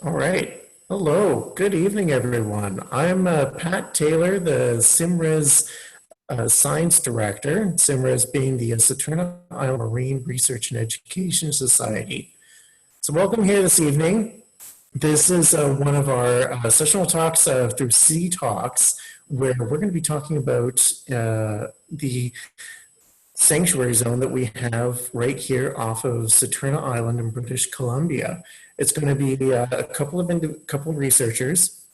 All right. Hello. Good evening, everyone. I'm Pat Taylor, the SIMRES Science Director, SIMRES being the Saturna Island Marine Research and Education Society. So welcome here this evening. This is one of our sessional talks through SeaTalks, where we're going to be talking about the sanctuary zone that we have right here off of Saturna Island in British Columbia. It's going to be a couple of researchers.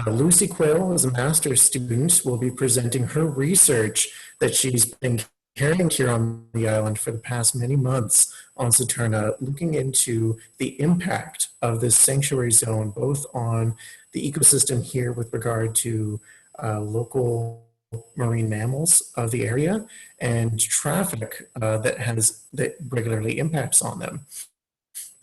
Lucy Quayle, as a master's student, will be presenting her research that she's been carrying here on the island for the past many months on Saturna, looking into the impact of this sanctuary zone, both on the ecosystem here with regard to local marine mammals of the area and traffic that regularly impacts on them.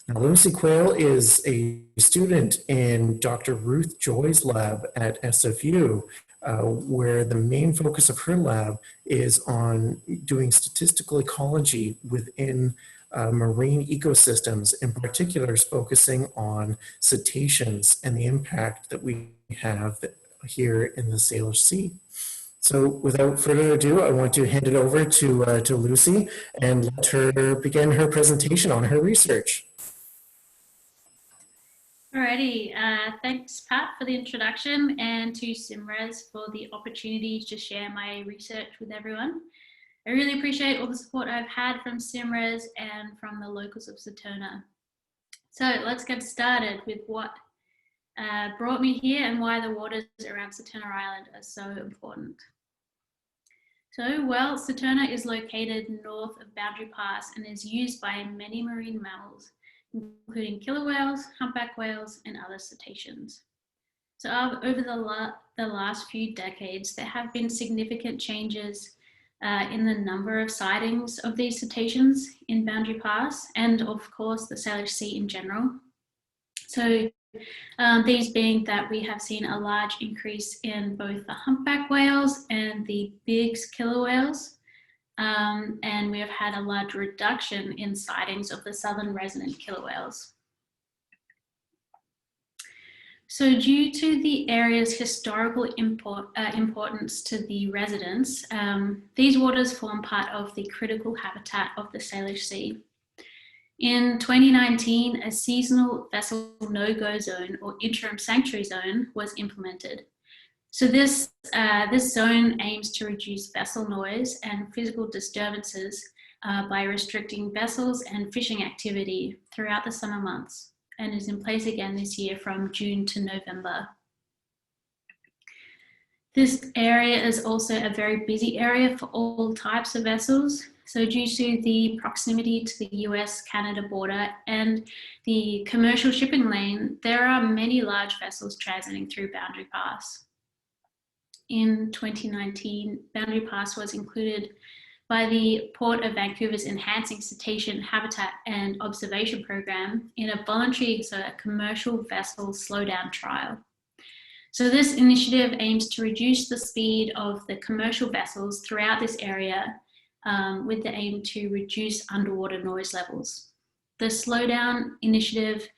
Now, Lucy Quayle is a student in Dr. Ruth Joy's lab at SFU, where the main focus of her lab is on doing statistical ecology within marine ecosystems, in particular focusing on cetaceans and the impact that we have here in the Salish Sea. So without further ado, I want to hand it over to Lucy and let her begin her presentation on her research. Alrighty, thanks Pat for the introduction and to SIMRES for the opportunity to share my research with everyone. I really appreciate all the support I've had from SIMRES and from the locals of Saturna. So let's get started with what brought me here and why the waters around Saturna Island are so important. So, well, Saturna is located north of Boundary Pass and is used by many marine mammals, including killer whales, humpback whales, and other cetaceans. So over the last few decades, there have been significant changes in the number of sightings of these cetaceans in Boundary Pass and of course the Salish Sea in general. So these being that we have seen a large increase in both the humpback whales and the big killer whales. And we have had a large reduction in sightings of the southern resident killer whales. So due to the area's historical importance to the residents, these waters form part of the critical habitat of the Salish Sea. In 2019, a seasonal vessel no-go zone or interim sanctuary zone was implemented. So this zone aims to reduce vessel noise and physical disturbances by restricting vessels and fishing activity throughout the summer months, and is in place again this year from June to November. This area is also a very busy area for all types of vessels. So due to the proximity to the US-Canada border and the commercial shipping lane, there are many large vessels transiting through Boundary Pass. In 2019, Boundary Pass was included by the Port of Vancouver's Enhancing Cetacean Habitat and Observation Program in a voluntary commercial vessel slowdown trial. So this initiative aims to reduce the speed of the commercial vessels throughout this area with the aim to reduce underwater noise levels. The slowdown initiative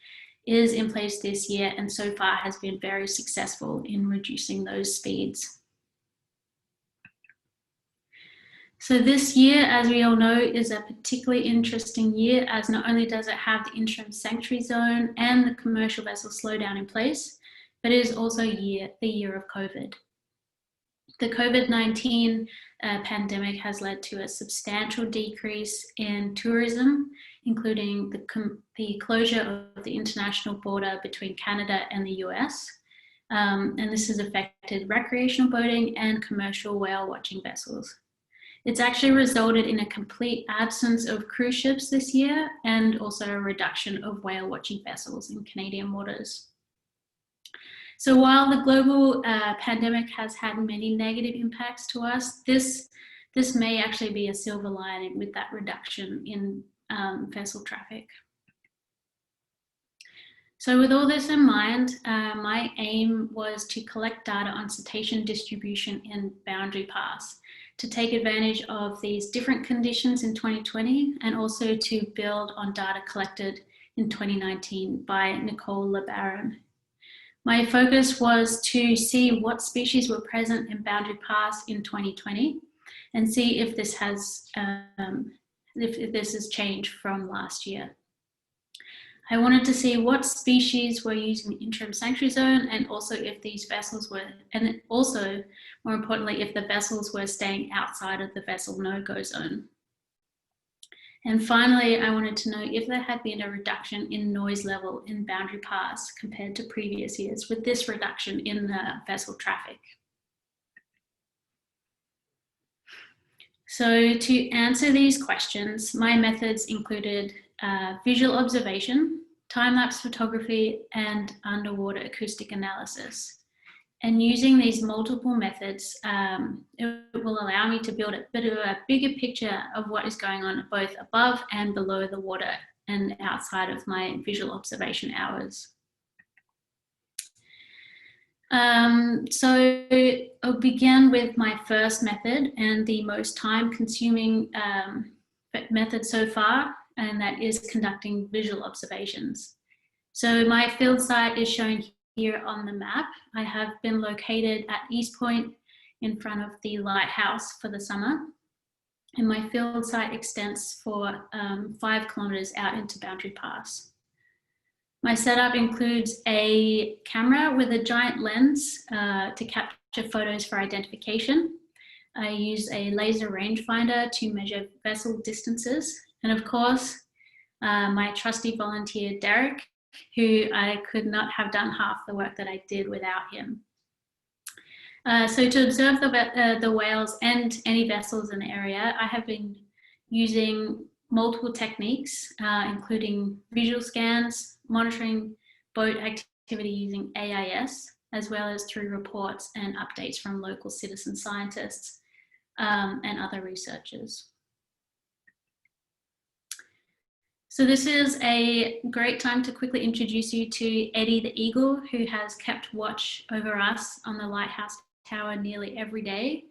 is in place this year and so far has been very successful in reducing those speeds. So this year, as we all know, is a particularly interesting year, as not only does it have the interim sanctuary zone and the commercial vessel slowdown in place, but it is also the year of COVID. The COVID-19 pandemic has led to a substantial decrease in tourism, including the closure of the international border between Canada and the US. And this has affected recreational boating and commercial whale watching vessels. It's actually resulted in a complete absence of cruise ships this year and also a reduction of whale watching vessels in Canadian waters. So while the global pandemic has had many negative impacts to us, this may actually be a silver lining with that reduction in vessel traffic. So with all this in mind, my aim was to collect data on cetacean distribution in Boundary Pass to take advantage of these different conditions in 2020 and also to build on data collected in 2019 by Nicole LeBaron. My focus was to see what species were present in Boundary Pass in 2020 and see if this has changed from last year. I wanted to see what species were using the interim sanctuary zone, and also if these vessels were, and also more importantly, if the vessels were staying outside of the vessel no-go zone. And finally, I wanted to know if there had been a reduction in noise level in Boundary Pass compared to previous years with this reduction in the vessel traffic. So to answer these questions, my methods included visual observation, time-lapse photography, and underwater acoustic analysis. And using these multiple methods, it will allow me to build a bit of a bigger picture of what is going on both above and below the water and outside of my visual observation hours. So I'll begin with my first method and the most time-consuming method so far, and that is conducting visual observations. So my field site is shown here on the map. I have been located at East Point in front of the lighthouse for the summer, and my field site extends for 5 kilometers out into Boundary Pass. My setup includes a camera with a giant lens to capture photos for identification. I use a laser rangefinder to measure vessel distances, and of course, my trusty volunteer, Derek, who I could not have done half the work that I did without him. So to observe the whales and any vessels in the area, I have been using multiple techniques, including visual scans, monitoring boat activity using AIS, as well as through reports and updates from local citizen scientists and other researchers. So this is a great time to quickly introduce you to Eddie the Eagle, who has kept watch over us on the lighthouse tower nearly every day.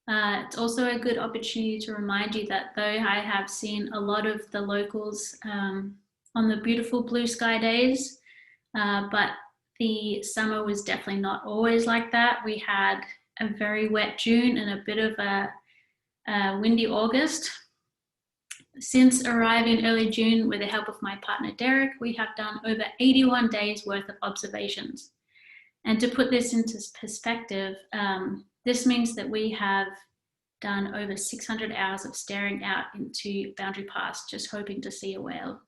It's also a good opportunity to remind you that though I have seen a lot of the locals on the beautiful blue sky days, but the summer was definitely not always like that. We had a very wet June and a bit of a windy August. Since arriving early June with the help of my partner Derek, we have done over 81 days worth of observations. And to put this into perspective, this means that we have done over 600 hours of staring out into Boundary Pass, just hoping to see a whale.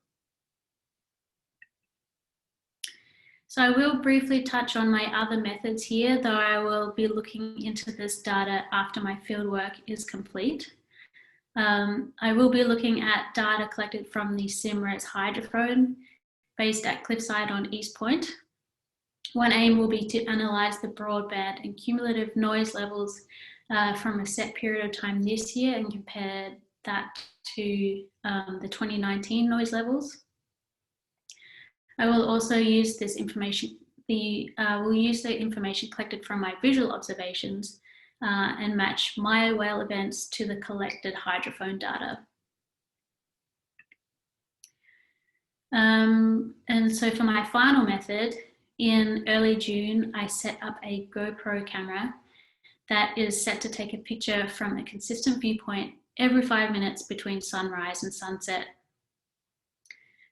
So I will briefly touch on my other methods here, though I will be looking into this data after my fieldwork is complete. I will be looking at data collected from the SIMRES hydrophone based at Cliffside on East Point. One aim will be to analyse the broadband and cumulative noise levels from a set period of time this year and compare that to the 2019 noise levels. I will also use this information, we'll use the information collected from my visual observations and match my whale events to the collected hydrophone data. And so for my final method, in early June, I set up a GoPro camera that is set to take a picture from a consistent viewpoint every 5 minutes between sunrise and sunset.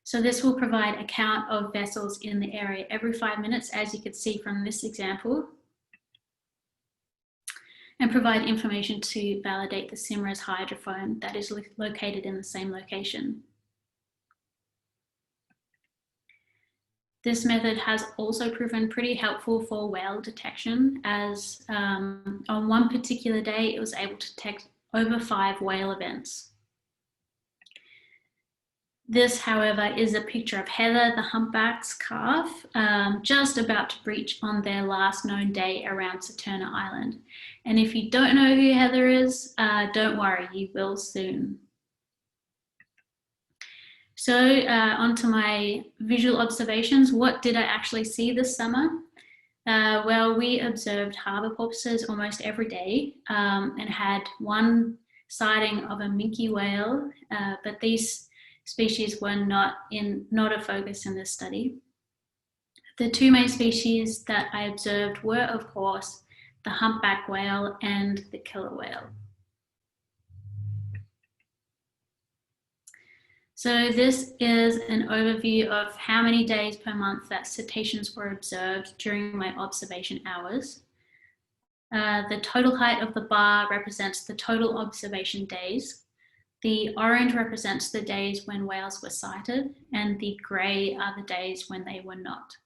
So this will provide a count of vessels in the area every 5 minutes, as you can see from this example, and provide information to validate the SIMRES hydrophone that is located in the same location. This method has also proven pretty helpful for whale detection, as on one particular day, it was able to detect over 5 whale events. This, however, is a picture of Heather, the humpback's calf, just about to breach on their last known day around Saturna Island. And if you don't know who Heather is, don't worry, you will soon. So onto my visual observations. What did I actually see this summer? Well, we observed harbour porpoises almost every day and had one sighting of a minke whale, but these species were not a focus in this study. The two main species that I observed were, of course, the humpback whale and the killer whale. So this is an overview of how many days per month that cetaceans were observed during my observation hours. The total height of the bar represents the total observation days. The orange represents the days when whales were sighted, and the grey are the days when they were not.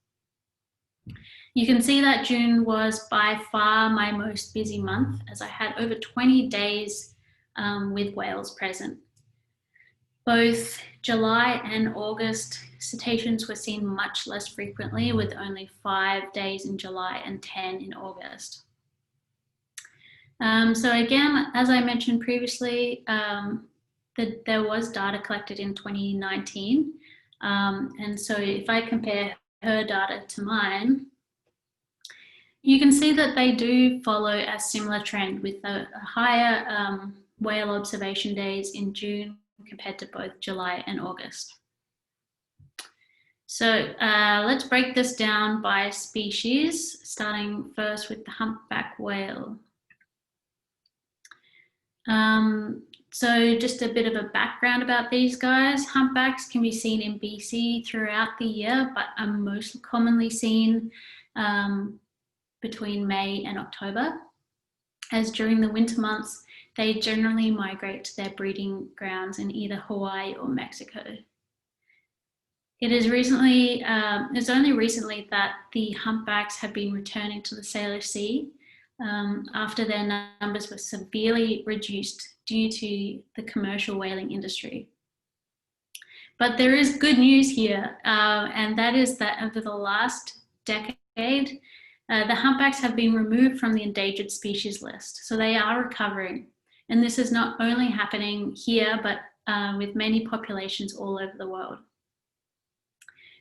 You can see that June was by far my most busy month, as I had over 20 days with whales present. Both July and August, cetaceans were seen much less frequently, with only 5 days in July and 10 in August. So again, as I mentioned previously, there was data collected in 2019. And so if I compare her data to mine, you can see that they do follow a similar trend, with a higher whale observation days in June compared to both July and August. So let's break this down by species, starting first with the humpback whale. So just a bit of a background about these guys. Humpbacks can be seen in BC throughout the year, but are most commonly seen between May and October, as during the winter months, they generally migrate to their breeding grounds in either Hawaii or Mexico. It is it's only recently that the humpbacks have been returning to the Salish Sea after their numbers were severely reduced due to the commercial whaling industry. But there is good news here, and that is that over the last decade, the humpbacks have been removed from the endangered species list, so they are recovering. And this is not only happening here, but with many populations all over the world.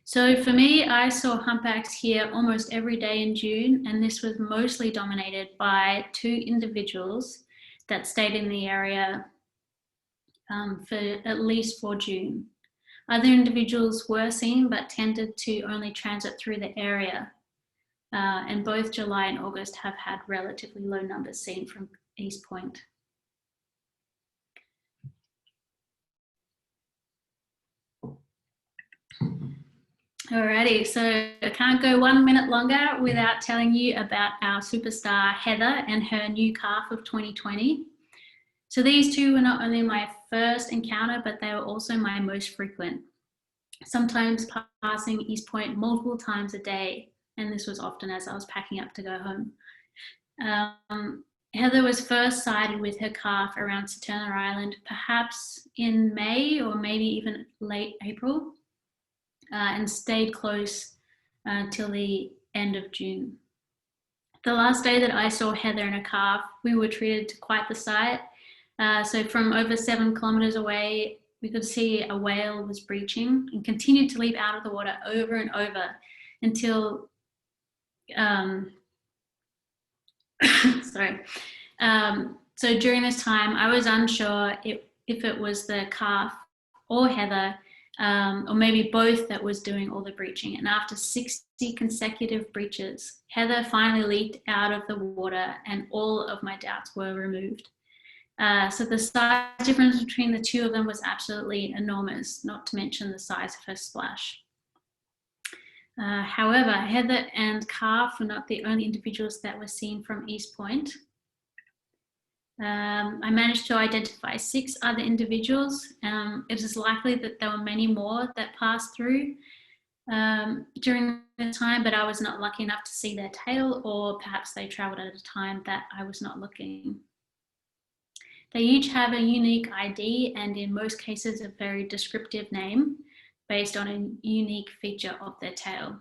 So for me, I saw humpbacks here almost every day in June, and this was mostly dominated by 2 individuals that stayed in the area for at least for June. Other individuals were seen, but tended to only transit through the area. And both July and August have had relatively low numbers seen from East Point. Alrighty, so I can't go 1 minute longer without telling you about our superstar Heather and her new calf of 2020. So these two were not only my first encounter, but they were also my most frequent, sometimes passing East Point multiple times a day. And this was often as I was packing up to go home. Heather was first sighted with her calf around Saturna Island, perhaps in May or maybe even late April, and stayed close till the end of June. The last day that I saw Heather and her calf, we were treated to quite the sight. So from over 7 kilometers away, we could see a whale was breaching and continued to leap out of the water over and over until sorry. So during this time, I was unsure if it was the calf or Heather, or maybe both, that was doing all the breaching. And after 60 consecutive breaches, Heather finally leaped out of the water and all of my doubts were removed. So the size difference between the two of them was absolutely enormous, not to mention the size of her splash. However, Heather and calf were not the only individuals that were seen from East Point. I managed to identify 6 other individuals. It is likely that there were many more that passed through during the time, but I was not lucky enough to see their tail, or perhaps they traveled at a time that I was not looking. They each have a unique ID and in most cases a very descriptive name based on a unique feature of their tail.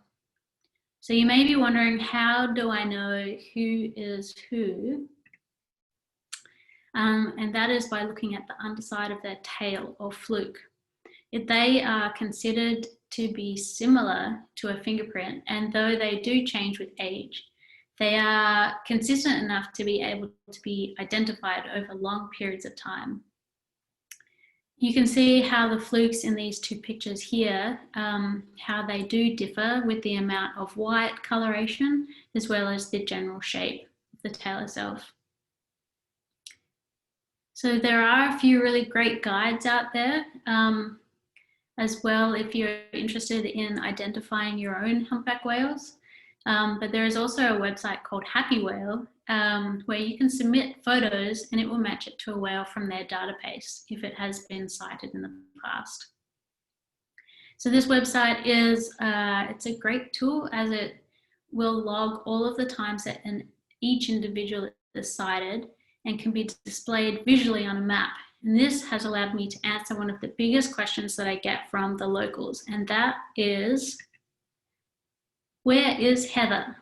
So you may be wondering, how do I know who is who? And that is by looking at the underside of their tail or fluke. If they are considered to be similar to a fingerprint, and though they do change with age, they are consistent enough to be able to be identified over long periods of time. You can see how the flukes in these two pictures here, how they do differ with the amount of white coloration as well as the general shape of the tail itself. So there are a few really great guides out there as well if you're interested in identifying your own humpback whales. But there is also a website called Happy Whale where you can submit photos and it will match it to a whale from their database if it has been sighted in the past. So this website is, it's a great tool as it will log all of the times that each individual is sighted and can be displayed visually on a map. And this has allowed me to answer one of the biggest questions that I get from the locals, and that is, where is Heather?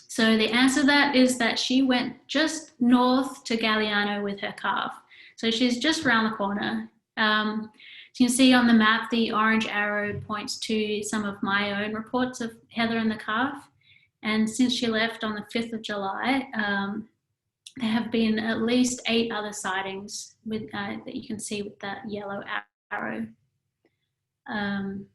So the answer to that is that she went just north to Galliano with her calf. So she's just around the corner. So you can see on the map, the orange arrow points to some of my own reports of Heather and the calf. And since she left on the 5th of July, there have been at least 8 other sightings with, that you can see with that yellow arrow. And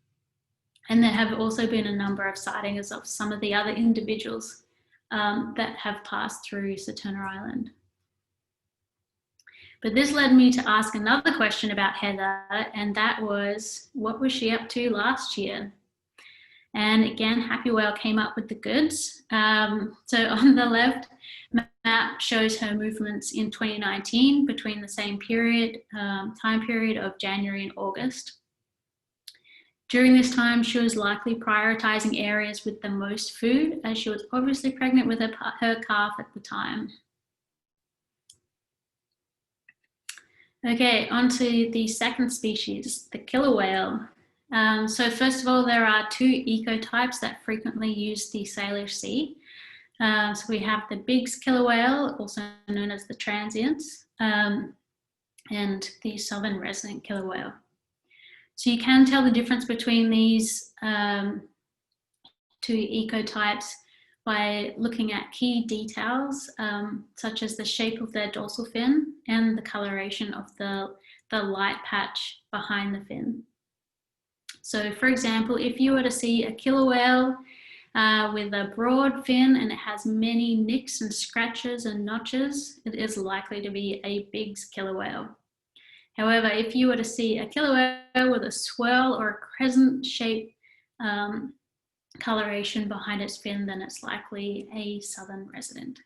there have also been a number of sightings of some of the other individuals that have passed through Saturna Island. But this led me to ask another question about Heather, and that was, what was she up to last year? And again, Happy Whale came up with the goods. So on the left, map shows her movements in 2019 between the same period, time period of January and August. During this time, she was likely prioritizing areas with the most food, as she was obviously pregnant with her calf at the time. Okay, on to the second species, the killer whale. So first of all, there are 2 ecotypes that frequently use the Salish Sea. So we have the Biggs killer whale, also known as the transients, and the southern resident killer whale. So you can tell the difference between these 2 ecotypes by looking at key details, such as the shape of their dorsal fin and the coloration of the light patch behind the fin. So for example, if you were to see a killer whale with a broad fin and it has many nicks and scratches and notches, it is likely to be a Biggs killer whale. However, if you were to see a killer whale with a swirl or a crescent shape coloration behind its fin, then it's likely a southern resident.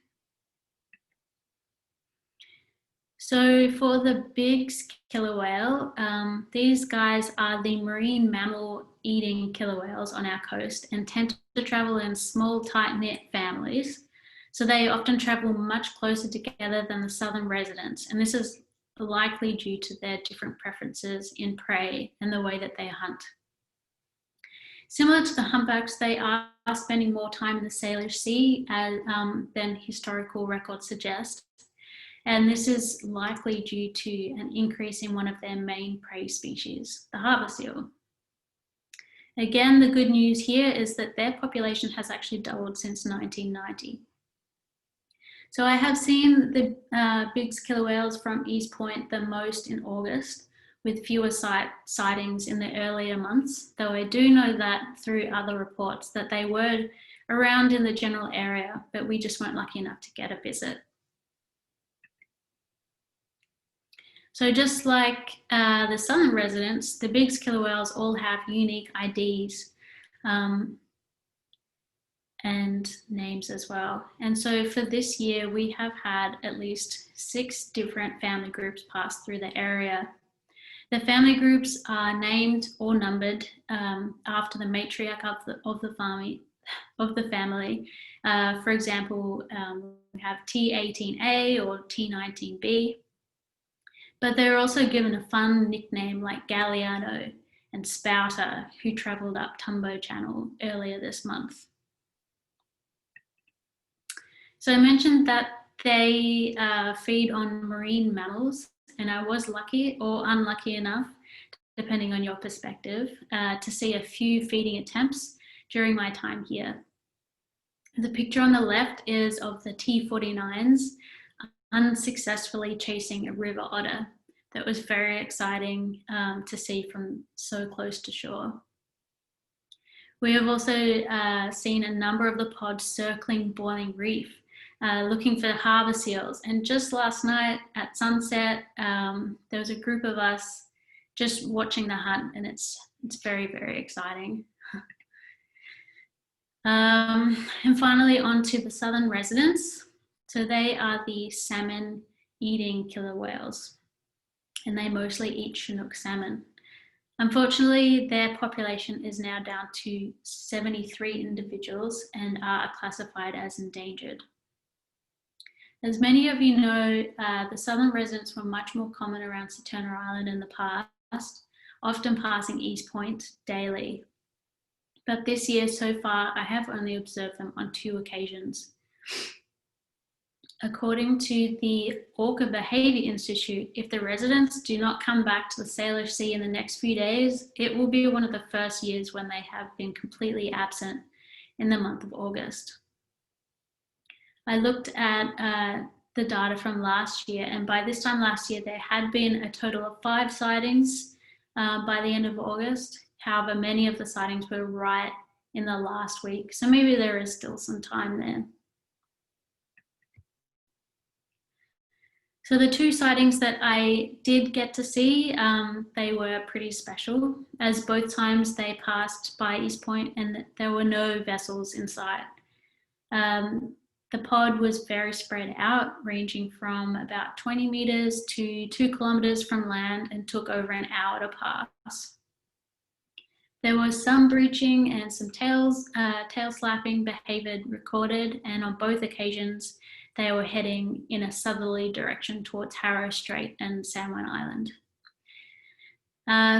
So for the Biggs killer whale, these guys are the marine mammal eating killer whales on our coast and tend to travel in small, tight-knit families. So they often travel much closer together than the southern residents, and this is likely due to their different preferences in prey and the way that they hunt. Similar to the humpbacks, they are spending more time in the Salish Sea than historical records suggest. And this is likely due to an increase in one of their main prey species, the harbour seal. Again, the good news here is that their population has actually doubled since 1990. So I have seen the Biggs killer whales from East Point the most in August, with fewer sightings in the earlier months, though I do know that through other reports that they were around in the general area, but we just weren't lucky enough to get a visit. So just like the southern residents, the Biggs killer whales all have unique IDs and names as well. And so for this year, we have had at least 6 different family groups pass through the area. The family groups are named or numbered after the matriarch of the family. For example, we have T18A or T19B. But they're also given a fun nickname like Galliano and Spouter, who travelled up Tumbo Channel earlier this month. So I mentioned that they feed on marine mammals, and I was lucky or unlucky enough, depending on your perspective, to see a few feeding attempts during my time here. The picture on the left is of the T49s unsuccessfully chasing a river otter. that was very exciting to see from so close to shore. We have also seen a number of the pods circling Boiling Reef, looking for harbour seals. And just last night at sunset, there was a group of us just watching the hunt, and it's very, very exciting. And finally, on to the southern residents. So they are the salmon-eating killer whales, and they mostly eat Chinook salmon. Unfortunately, their population is now down to 73 individuals and are classified as endangered. As many of you know, the southern residents were much more common around Saturna Island in the past, often passing East Point daily. But this year so far, I have only observed them on 2 occasions. According to the Orca Behaviour Institute, if the residents do not come back to the Salish Sea in the next few days, it will be one of the first years when they have been completely absent in the month of August. I looked at the data from last year, and by this time last year, there had been a total of 5 sightings by the end of August. However, many of the sightings were right in the last week, so maybe there is still some time there. So the 2 sightings that I did get to see, they were pretty special, as both times they passed by East Point and there were no vessels in sight. The pod was very spread out, ranging from about 20 meters to 2 kilometers from land, and took over an hour to pass. There was some breaching and some tail slapping behavior recorded, and on both occasions, they were heading in a southerly direction towards Harrow Strait and Saturna Island.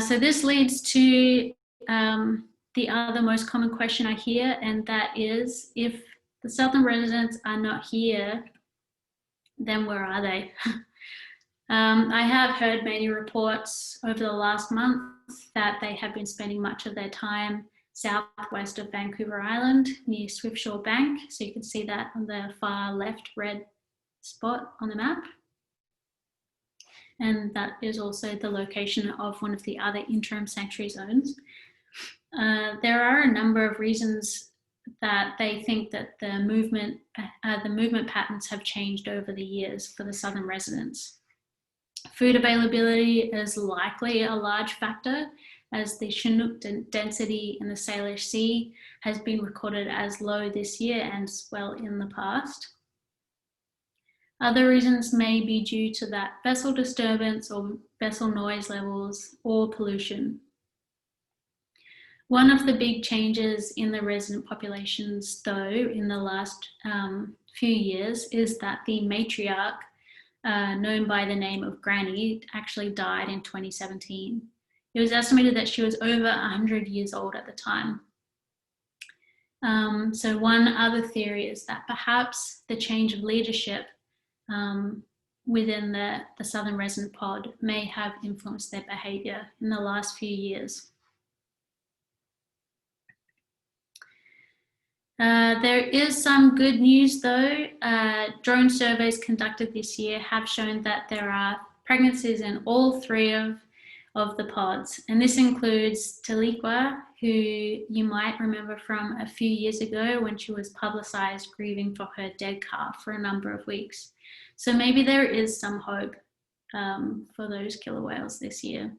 So this leads to the other most common question I hear, and that is, if the southern residents are not here, then where are they? I have heard many reports over the last month that they have been spending much of their time southwest of Vancouver Island near Swiftsure Bank. So you can see that on the far left red spot on the map. And that is also the location of one of the other interim sanctuary zones. There are a number of reasons that they think that the movement patterns have changed over the years for the southern residents. Food availability is likely a large factor, as the Chinook density in the Salish Sea has been recorded as low this year and as well in the past. Other reasons may be due to that vessel disturbance or vessel noise levels or pollution. One of the big changes in the resident populations, though, in the last few years is that the matriarch, known by the name of Granny, actually died in 2017. It was estimated that she was over 100 years old at the time. So one other theory is that perhaps the change of leadership within the southern resident pod may have influenced their behaviour in the last few years. There is some good news though. Drone surveys conducted this year have shown that there are pregnancies in all 3 of the pods, and this includes Taliqua, who you might remember from a few years ago when she was publicised grieving for her dead calf for a number of weeks. So maybe there is some hope for those killer whales this year.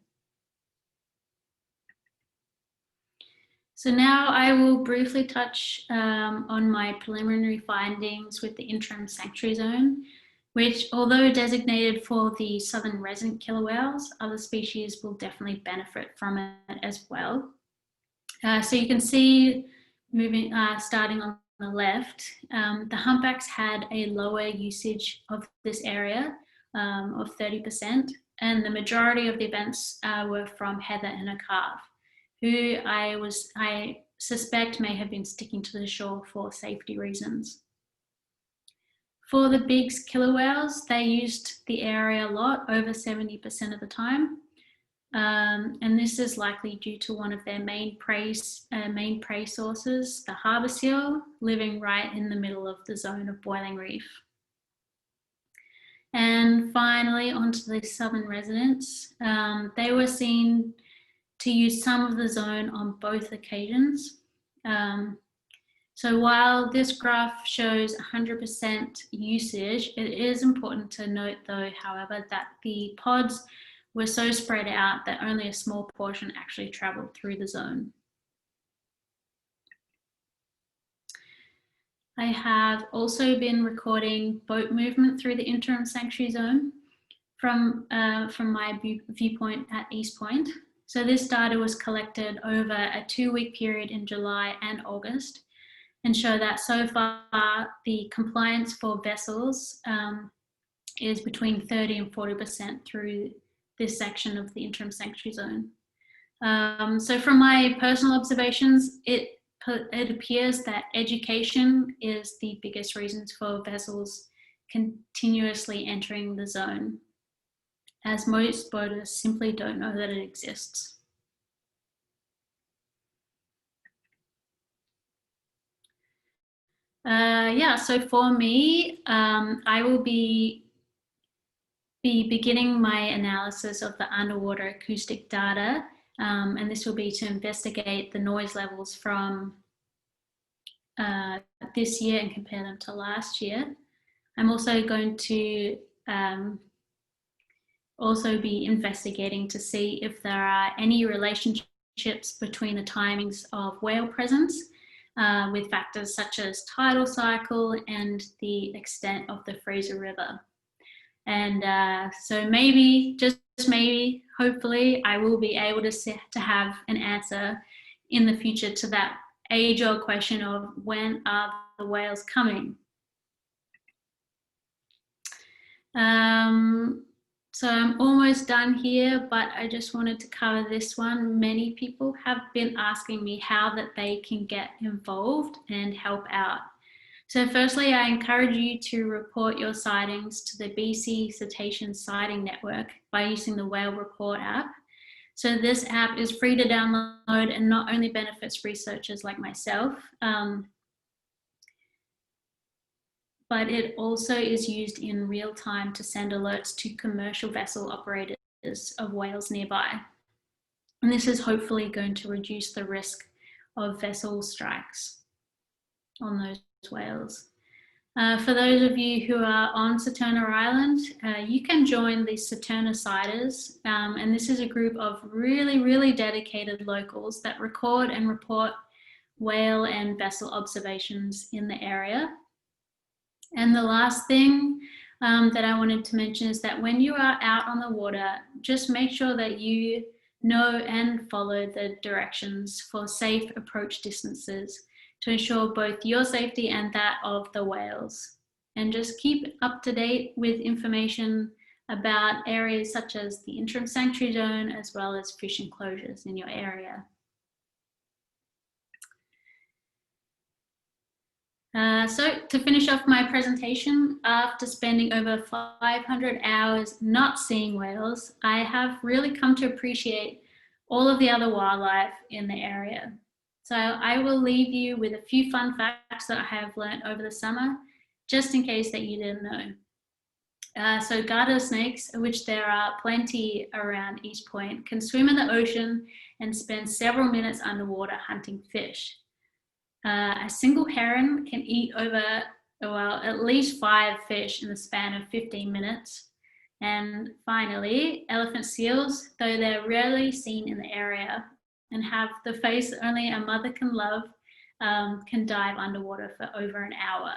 So now I will briefly touch on my preliminary findings with the interim sanctuary zone, which, although designated for the southern resident killer whales, other species will definitely benefit from it as well. So you can see, starting on the left, the humpbacks had a lower usage of this area of 30%, and the majority of the events were from Heather and a calf, who I suspect may have been sticking to the shore for safety reasons. For the big killer whales, they used the area a lot, over 70% of the time. And this is likely due to one of their main prey sources, the harbour seal, living right in the middle of the zone of Boiling Reef. And finally, onto the southern residents. They were seen to use some of the zone on both occasions. So while this graph shows 100% usage, it is important to note though, however, that the pods were so spread out that only a small portion actually traveled through the zone. I have also been recording boat movement through the interim sanctuary zone from my viewpoint at East Point. So this data was collected over a 2-week period in July and August, and show that so far the compliance for vessels is between 30 and 40% through this section of the interim sanctuary zone. So from my personal observations, it appears that education is the biggest reasons for vessels continuously entering the zone, as most boaters simply don't know that it exists. Yeah, so for me, I will be beginning my analysis of the underwater acoustic data, and this will be to investigate the noise levels from this year and compare them to last year. I'm also going to also be investigating to see if there are any relationships between the timings of whale presence with factors such as tidal cycle and the extent of the Fraser River. And so maybe, just maybe, hopefully, I will be able to have an answer in the future to that age-old question of when are the whales coming? So I'm almost done here, but I just wanted to cover this one. Many people have been asking me how that they can get involved and help out. So firstly, I encourage you to report your sightings to the BC Cetaceans Sighting Network by using the Whale Report app. So this app is free to download and not only benefits researchers like myself, but it also is used in real time to send alerts to commercial vessel operators of whales nearby. And this is hopefully going to reduce the risk of vessel strikes on those whales. For those of you who are on Saturna Island, you can join the Saturna Sighters, and this is a group of really, really dedicated locals that record and report whale and vessel observations in the area. And the last thing that I wanted to mention is that when you are out on the water, just make sure that you know and follow the directions for safe approach distances to ensure both your safety and that of the whales. And just keep up to date with information about areas such as the interim sanctuary zone, as well as fish enclosures in your area. So to finish off my presentation, after spending over 500 hours not seeing whales, I have really come to appreciate all of the other wildlife in the area. So I will leave you with a few fun facts that I have learned over the summer, just in case that you didn't know. So garter snakes, which there are plenty around East Point, can swim in the ocean and spend several minutes underwater hunting fish. A single heron can eat over, well, at least 5 fish in the span of 15 minutes. And finally, elephant seals, though they're rarely seen in the area and have the face only a mother can love, can dive underwater for over an hour.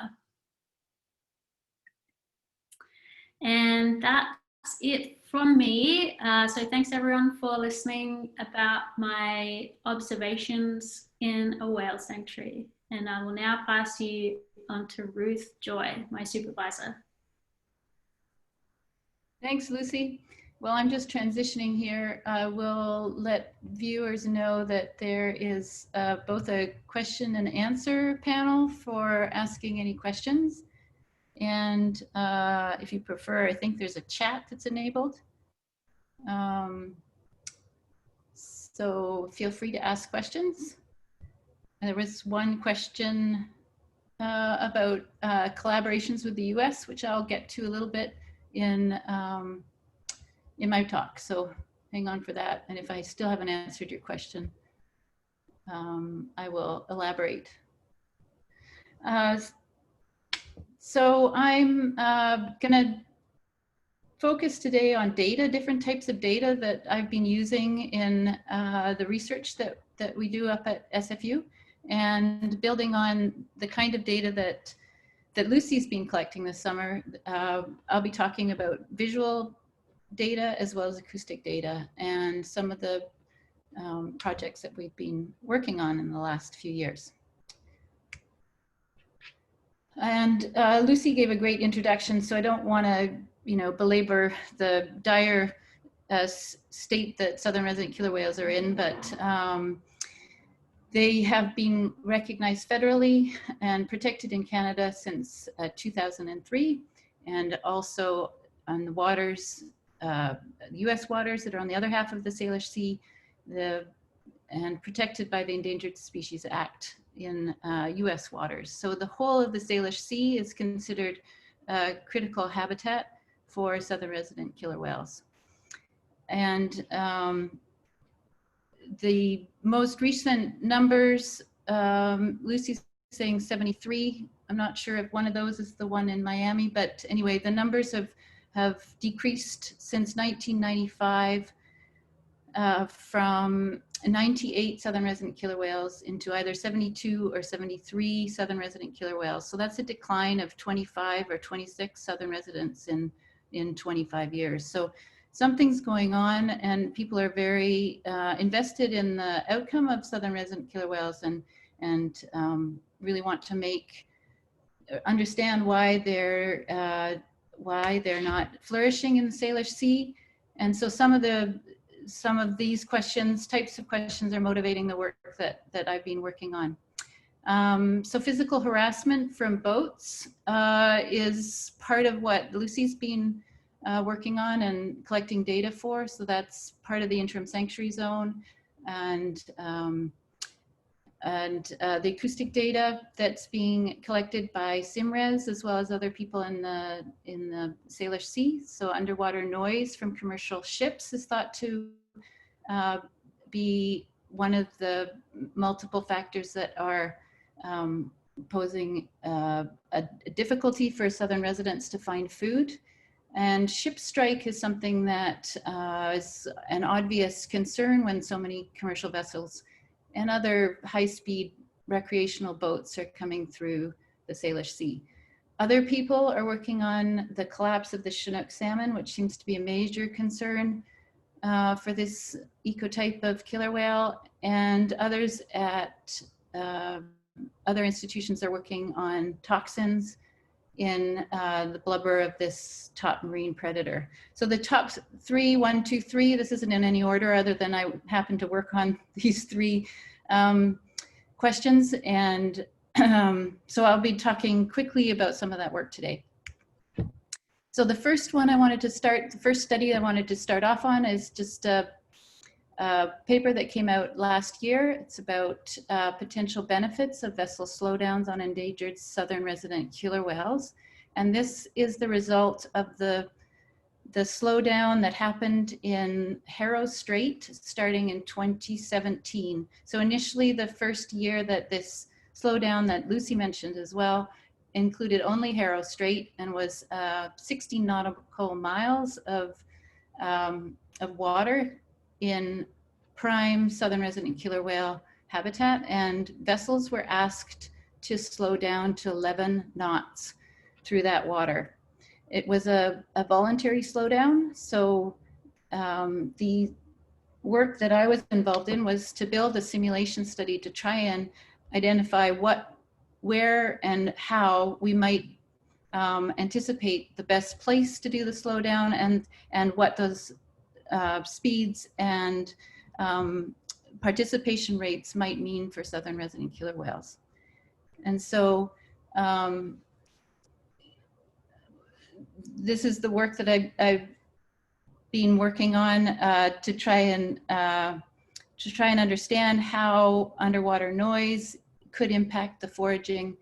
And that's it from me. So thanks everyone for listening about my observations in a whale sanctuary. And I will now pass you on to Ruth Joy, my supervisor. Thanks, Lucy. Well, I'm just transitioning here. We'll let viewers know that there is both a question and answer panel for asking any questions. And if you prefer, I think there's a chat that's enabled. So feel free to ask questions. There was one question about collaborations with the US, which I'll get to a little bit in my talk. So hang on for that. And if I still haven't answered your question, I will elaborate. So I'm gonna focus today on data, different types of data that I've been using in the research that we do up at SFU, and building on the kind of data that Lucy's been collecting this summer. I'll be talking about visual data as well as acoustic data and some of the projects that we've been working on in the last few years. And Lucy gave a great introduction, so I don't want to, belabor the dire state that southern resident killer whales are in, but they have been recognized federally and protected in Canada since 2003, and also on the waters, US waters that are on the other half of the Salish Sea, and protected by the Endangered Species Act in US waters. So the whole of the Salish Sea is considered critical habitat for southern resident killer whales. And the most recent numbers, Lucy's saying 73. I'm not sure if one of those is the one in Miami, but anyway, the numbers have decreased since 1995 from 98 southern resident killer whales into either 72 or 73 southern resident killer whales. So that's a decline of 25 or 26 southern residents in 25 years. So something's going on, and people are very invested in the outcome of southern resident killer whales, and really want to understand why they're not flourishing in the Salish Sea. And so some of these types of questions are motivating the work that I've been working on. So physical harassment from boats is part of what Lucy's been working on and collecting data for. So that's part of the interim sanctuary zone, and the acoustic data that's being collected by SIMRES as well as other people in the Salish Sea. So underwater noise from commercial ships is thought to be one of the multiple factors that are posing a difficulty for southern residents to find food. And ship strike is something that is an obvious concern when so many commercial vessels and other high-speed recreational boats are coming through the Salish Sea. Other people are working on the collapse of the Chinook salmon, which seems to be a major concern for this ecotype of killer whale, and others at other institutions are working on toxins in the blubber of this top marine predator. So the top three, 1, 2, 3, this isn't in any order other than I happen to work on these three questions. And so I'll be talking quickly about some of that work today. So the first one the first study I wanted to start off on is just a paper that came out last year. It's about potential benefits of vessel slowdowns on endangered southern resident killer whales. And this is the result of the slowdown that happened in Harrow Strait starting in 2017. So initially the first year that this slowdown that Lucy mentioned as well included only Harrow Strait and was 60 nautical miles of water in prime southern resident killer whale habitat, and vessels were asked to slow down to 11 knots through that water. It was a voluntary slowdown, so the work that I was involved in was to build a simulation study to try and identify where and how we might anticipate the best place to do the slowdown, and what those speeds and participation rates might mean for southern resident killer whales. And so this is the work that I've been working on to try and understand how underwater noise could impact the foraging.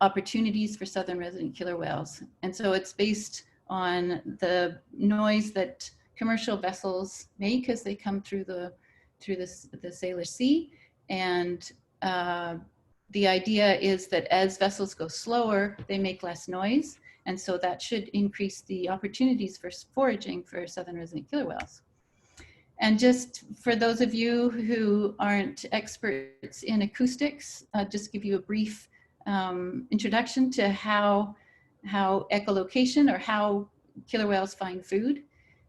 opportunities for southern resident killer whales. And so it's based on the noise that commercial vessels make as they come through the Salish Sea. And the idea is that as vessels go slower, they make less noise. And so that should increase the opportunities for foraging for southern resident killer whales. And just for those of you who aren't experts in acoustics, just give you a brief introduction to how echolocation, or how killer whales find food.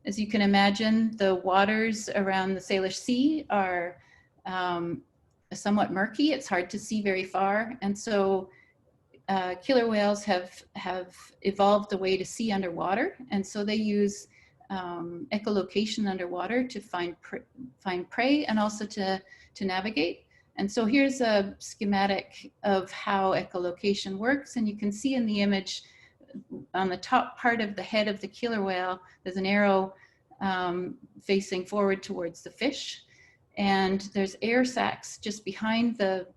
As you can imagine, the waters around the Salish Sea are somewhat murky. It's hard to see very far. And so killer whales have evolved a way to see underwater. And so they use echolocation underwater to find prey and also to navigate. And so here's a schematic of how echolocation works. And you can see in the image on the top part of the head of the killer whale, there's an arrow facing forward towards the fish. And there's air sacs just behind the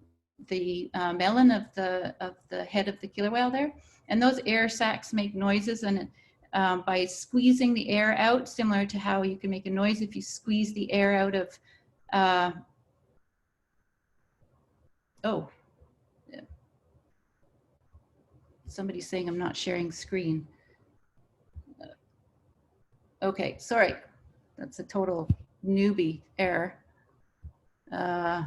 melon of the head of the killer whale there. And those air sacs make noises, and by squeezing the air out, similar to how you can make a noise if you squeeze the air out of, somebody's saying I'm not sharing screen. Okay, sorry, that's a total newbie error. I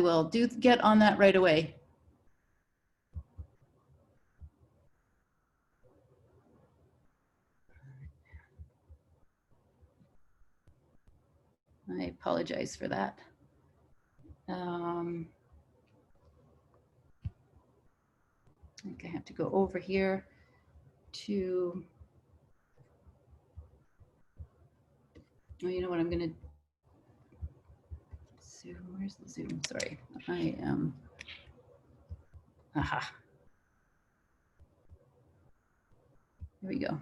will get on that right away. I apologize for that. I think I have to go over here to, oh, you know what, I'm gonna zoom, where's the zoom? Sorry, I am, aha. Here we go.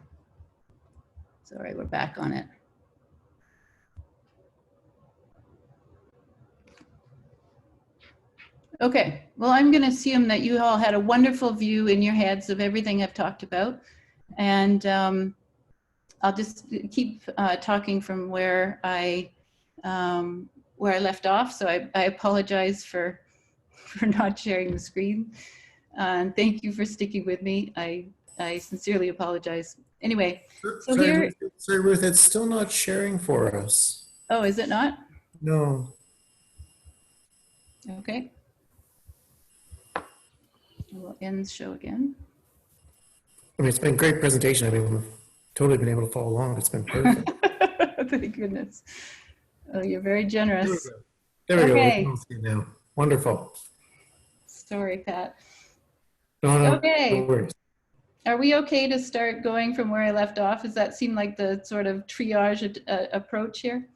Sorry, we're back on it. Okay, well, I'm going to assume that you all had a wonderful view in your heads of everything I've talked about. And I'll just keep talking from where I left off. So I apologize for not sharing the screen. And thank you for sticking with me. I sincerely apologize. Anyway, so here. Sorry, Ruth, it's still not sharing for us. Oh, is it not? No. Okay. We'll end show again. I mean, it's been a great presentation. I mean, we've totally been able to follow along. It's been perfect. Thank goodness. Oh, you're very generous. There we go. Okay. We can see it now. Wonderful. Sorry, Pat. No, okay. No worries. Are we okay to start going from where I left off? Does that seem like the sort of triage approach here?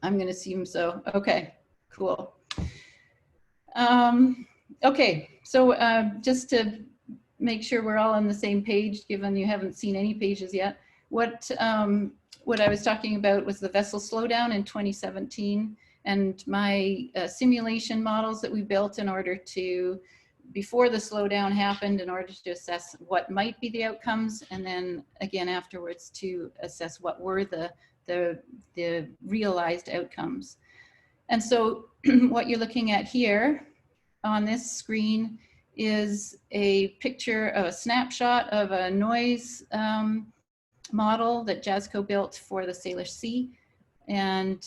I'm going to assume so. Okay, cool. Okay, so just to make sure we're all on the same page, given you haven't seen any pages yet, what I was talking about was the vessel slowdown in 2017, and my simulation models that we built in order to, before the slowdown happened, in order to assess what might be the outcomes, and then again afterwards to assess what were the realized outcomes. And so what you're looking at here on this screen is a picture of a snapshot of a noise model that JASCO built for the Salish Sea. And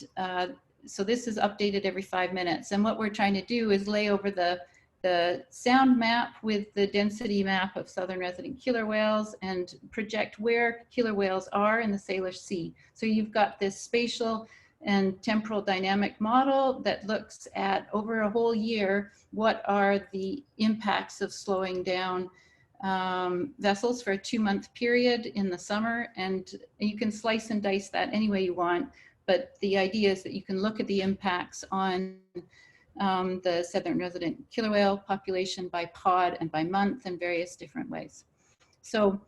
so this is updated every 5 minutes. And what we're trying to do is lay over the sound map with the density map of southern resident killer whales and project where killer whales are in the Salish Sea. So you've got this spatial and temporal dynamic model that looks at, over a whole year, what are the impacts of slowing down vessels for a 2-month period in the summer. And you can slice and dice that any way you want, but the idea is that you can look at the impacts on the southern resident killer whale population by pod and by month in various different ways. So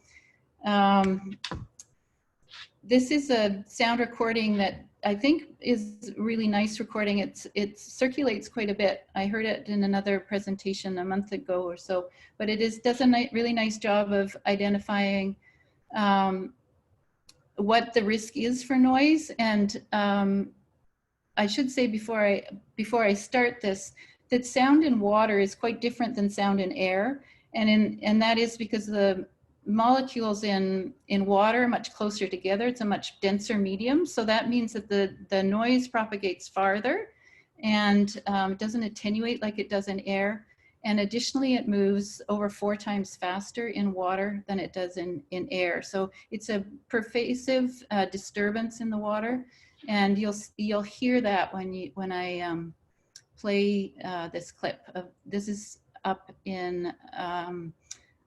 this is a sound recording that I think is really nice recording. It circulates quite a bit. I heard it in another presentation a month ago or so, but does a really nice job of identifying what the risk is for noise. And I should say before I start this, that sound in water is quite different than sound in air, and that is because the molecules in water are much closer together. It's a much denser medium, so that means that the noise propagates farther and doesn't attenuate like it does in air. And additionally, it moves over 4 times faster in water than it does in air. So it's a pervasive disturbance in the water, and you'll hear that when I play this clip. This is up in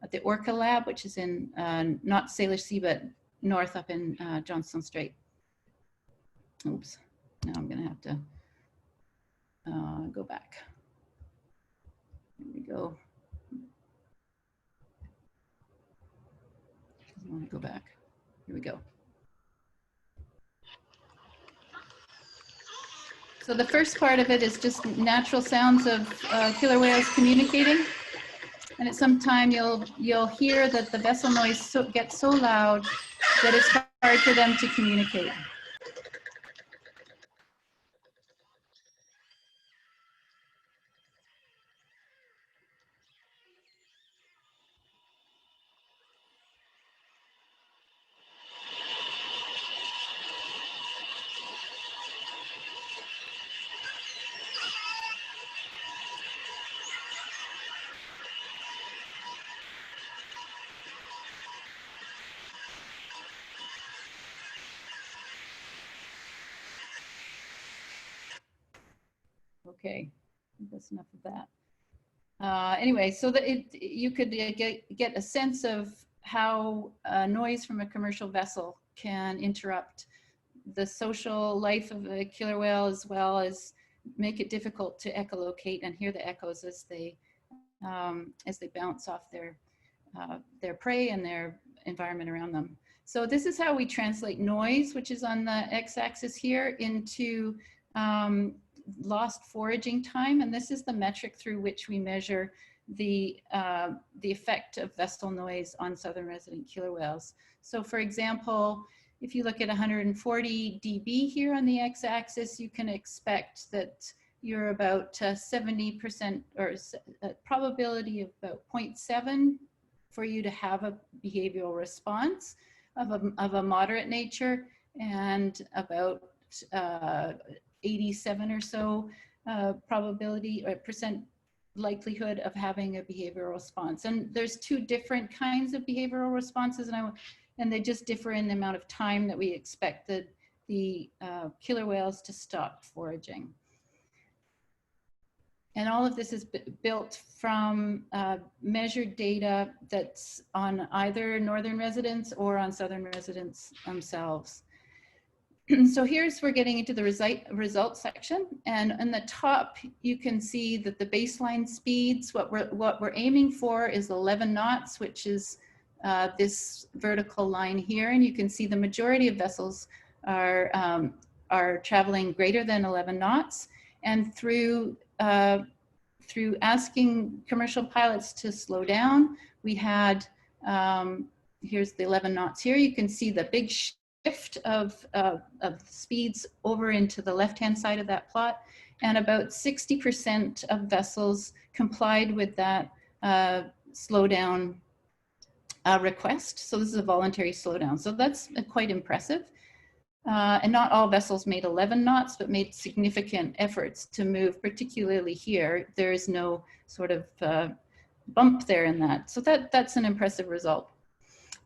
at the Orca Lab, which is in not Salish Sea, but north up in Johnstone Strait. Oops, now I'm gonna have to go back. Here we go. Doesn't want to go back. Here we go. So the first part of it is just natural sounds of killer whales communicating. And at some time you'll hear that the vessel noise gets so loud that it's hard for them to communicate. Okay, that's enough of that. Anyway, so that you could get a sense of how noise from a commercial vessel can interrupt the social life of a killer whale, as well as make it difficult to echolocate and hear the echoes as they bounce off their prey and their environment around them. So this is how we translate noise, which is on the x-axis here, into lost foraging time, and this is the metric through which we measure the effect of vessel noise on southern resident killer whales. So for example, if you look at 140 dB here on the x-axis, you can expect that you're about 70%, or a probability of about 0.7 for you to have a behavioral response of a moderate nature, and about 87 or so probability or percent likelihood of having a behavioral response. And there's 2 different kinds of behavioral responses, and they just differ in the amount of time that we expect the killer whales to stop foraging. And all of this is built from measured data that's on either northern residents or on southern residents themselves. So we're getting into the results section, and on the top you can see that the baseline speeds, what we're aiming for is 11 knots, which is this vertical line here, and you can see the majority of vessels are traveling greater than 11 knots, and through asking commercial pilots to slow down, we had here's the 11 knots here. You can see the big shift of speeds over into the left-hand side of that plot, and about 60% of vessels complied with that slowdown request. So this is a voluntary slowdown. So that's quite impressive. And not all vessels made 11 knots, but made significant efforts to move, particularly here. There is no sort of bump there in that. So that's an impressive result.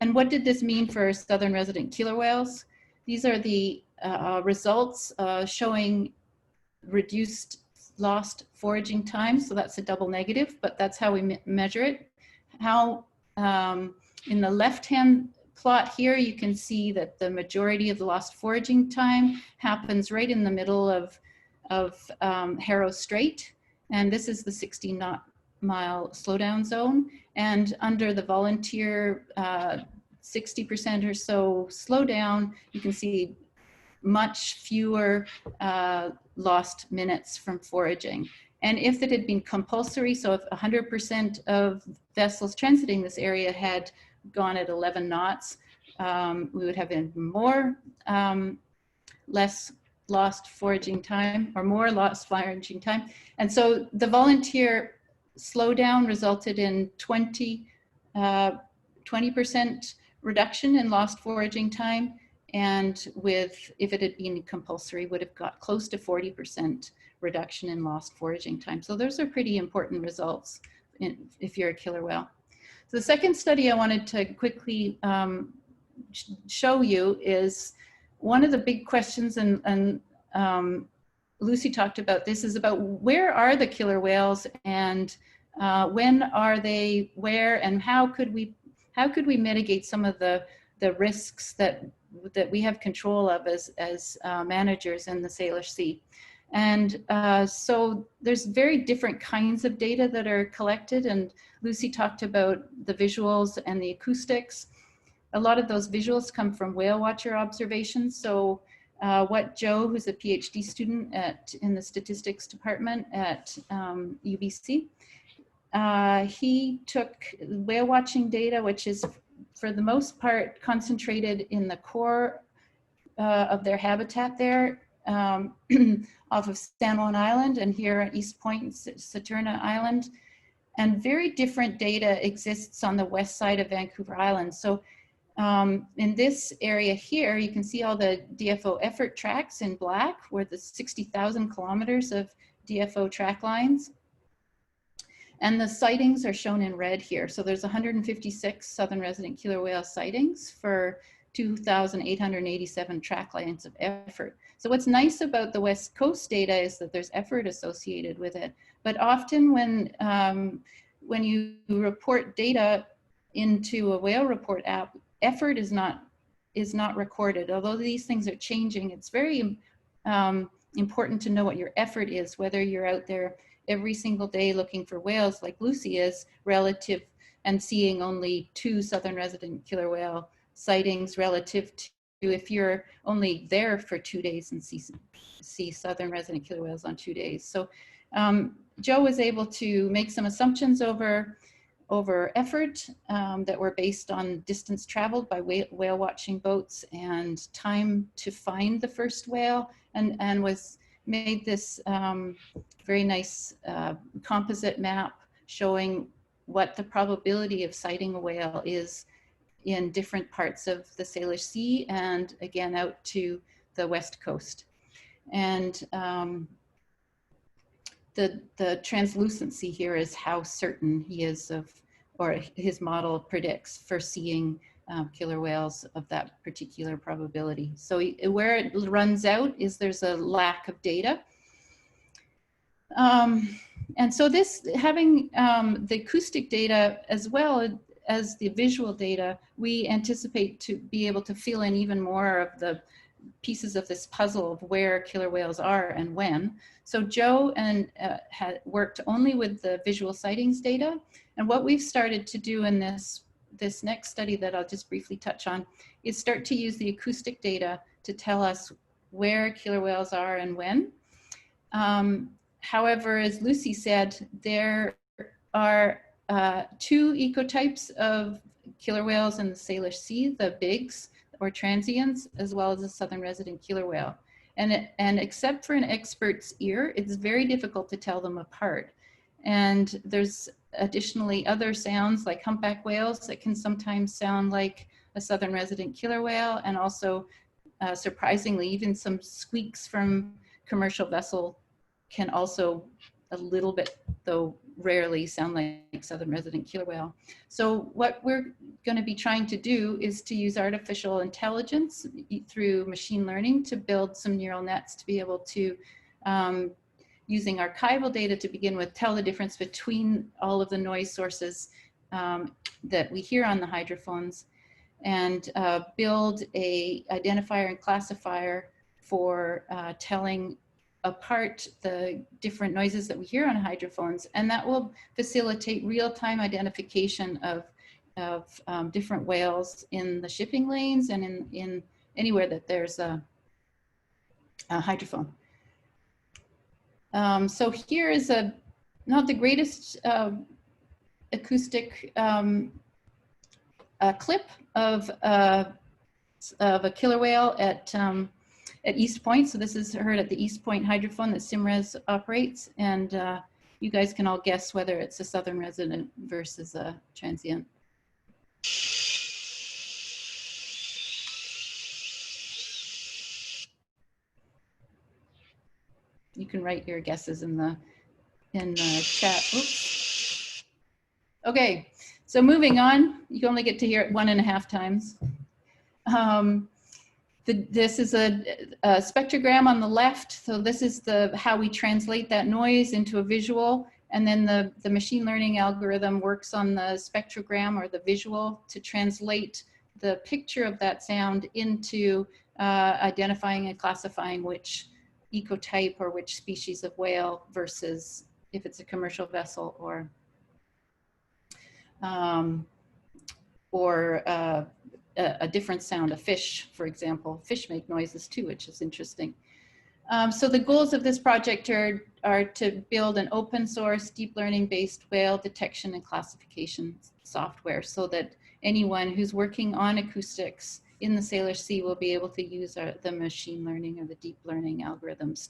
And what did this mean for southern resident killer whales? These are the results showing reduced lost foraging time. So that's a double negative, but that's how we measure it. How in the left-hand plot here, you can see that the majority of the lost foraging time happens right in the middle of Harrow Strait. And this is the 60-knot mile slowdown zone. And under the volunteer 60% or so slow down, you can see much fewer lost minutes from foraging. And if it had been compulsory, so if 100% of vessels transiting this area had gone at 11 knots, we would have even more, less lost foraging time, or more lost foraging time. And so the volunteer slowdown resulted in 20% reduction in lost foraging time. And if it had been compulsory, would have got close to 40% reduction in lost foraging time. So those are pretty important results if you're a killer whale. So the second study I wanted to quickly show you is one of the big questions, and Lucy talked about this, is about where are the killer whales, and when are they where, and how could we mitigate some of the risks that we have control of as managers in the Salish Sea. And so there's very different kinds of data that are collected, and Lucy talked about the visuals and the acoustics. A lot of those visuals come from whale watcher observations. So what Joe, who's a PhD student in the statistics department at UBC, he took whale watching data, which is for the most part concentrated in the core of their habitat there, off of Saturna Island, and here at East Point, Saturna Island. And very different data exists on the west side of Vancouver Island. So in this area here, you can see all the DFO effort tracks in black, where the 60,000 kilometers of DFO track lines. And the sightings are shown in red here. So there's 156 southern resident killer whale sightings for 2,887 track lines of effort. So what's nice about the West Coast data is that there's effort associated with it. But often when you report data into a whale report app, effort is not recorded. Although these things are changing, it's very important to know what your effort is, whether you're out there every single day looking for whales like Lucy is, relative, and seeing only 2 southern resident killer whale sightings, relative to if you're only there for 2 days and see southern resident killer whales on 2 days. So Joe was able to make some assumptions over effort that were based on distance traveled by whale watching boats and time to find the first whale, and made this very nice composite map showing what the probability of sighting a whale is in different parts of the Salish Sea, and again out to the west coast. And the translucency here is how certain he is of, or his model predicts for seeing killer whales of that particular probability. So where it runs out is there's a lack of data. And so this, having the acoustic data as well as the visual data, we anticipate to be able to fill in even more of the pieces of this puzzle of where killer whales are and when. So Joe had worked only with the visual sightings data. And what we've started to do in this next study that I'll just briefly touch on is start to use the acoustic data to tell us where killer whales are and when. However, as Lucy said, there are 2 ecotypes of killer whales in the Salish Sea, the bigs or transients, as well as the southern resident killer whale. And except for an expert's ear, it's very difficult to tell them apart. And there's additionally other sounds like humpback whales that can sometimes sound like a southern resident killer whale, and also surprisingly, even some squeaks from commercial vessel can also a little bit, though rarely, sound like southern resident killer whale. So what we're going to be trying to do is to use artificial intelligence through machine learning to build some neural nets to be able to, using archival data to begin with, tell the difference between all of the noise sources that we hear on the hydrophones, and build a identifier and classifier for telling apart the different noises that we hear on hydrophones. And that will facilitate real-time identification of different whales in the shipping lanes and in anywhere that there's a hydrophone. So here is not the greatest acoustic clip of a killer whale at East Point. So this is heard at the East Point hydrophone that SIMRES operates, and you guys can all guess whether it's a southern resident versus a transient. You can write your guesses in the chat. Oops. Okay, so moving on, you only get to hear it 1.5 times. This is a spectrogram on the left. So this is how we translate that noise into a visual. And then the machine learning algorithm works on the spectrogram or the visual to translate the picture of that sound into identifying and classifying which ecotype or which species of whale versus if it's a commercial vessel or a different sound, a fish, for example. Fish make noises too, which is interesting. So the goals of this project are to build an open source, deep learning based whale detection and classification software so that anyone who's working on acoustics in the Salish Sea will be able to use the machine learning or the deep learning algorithms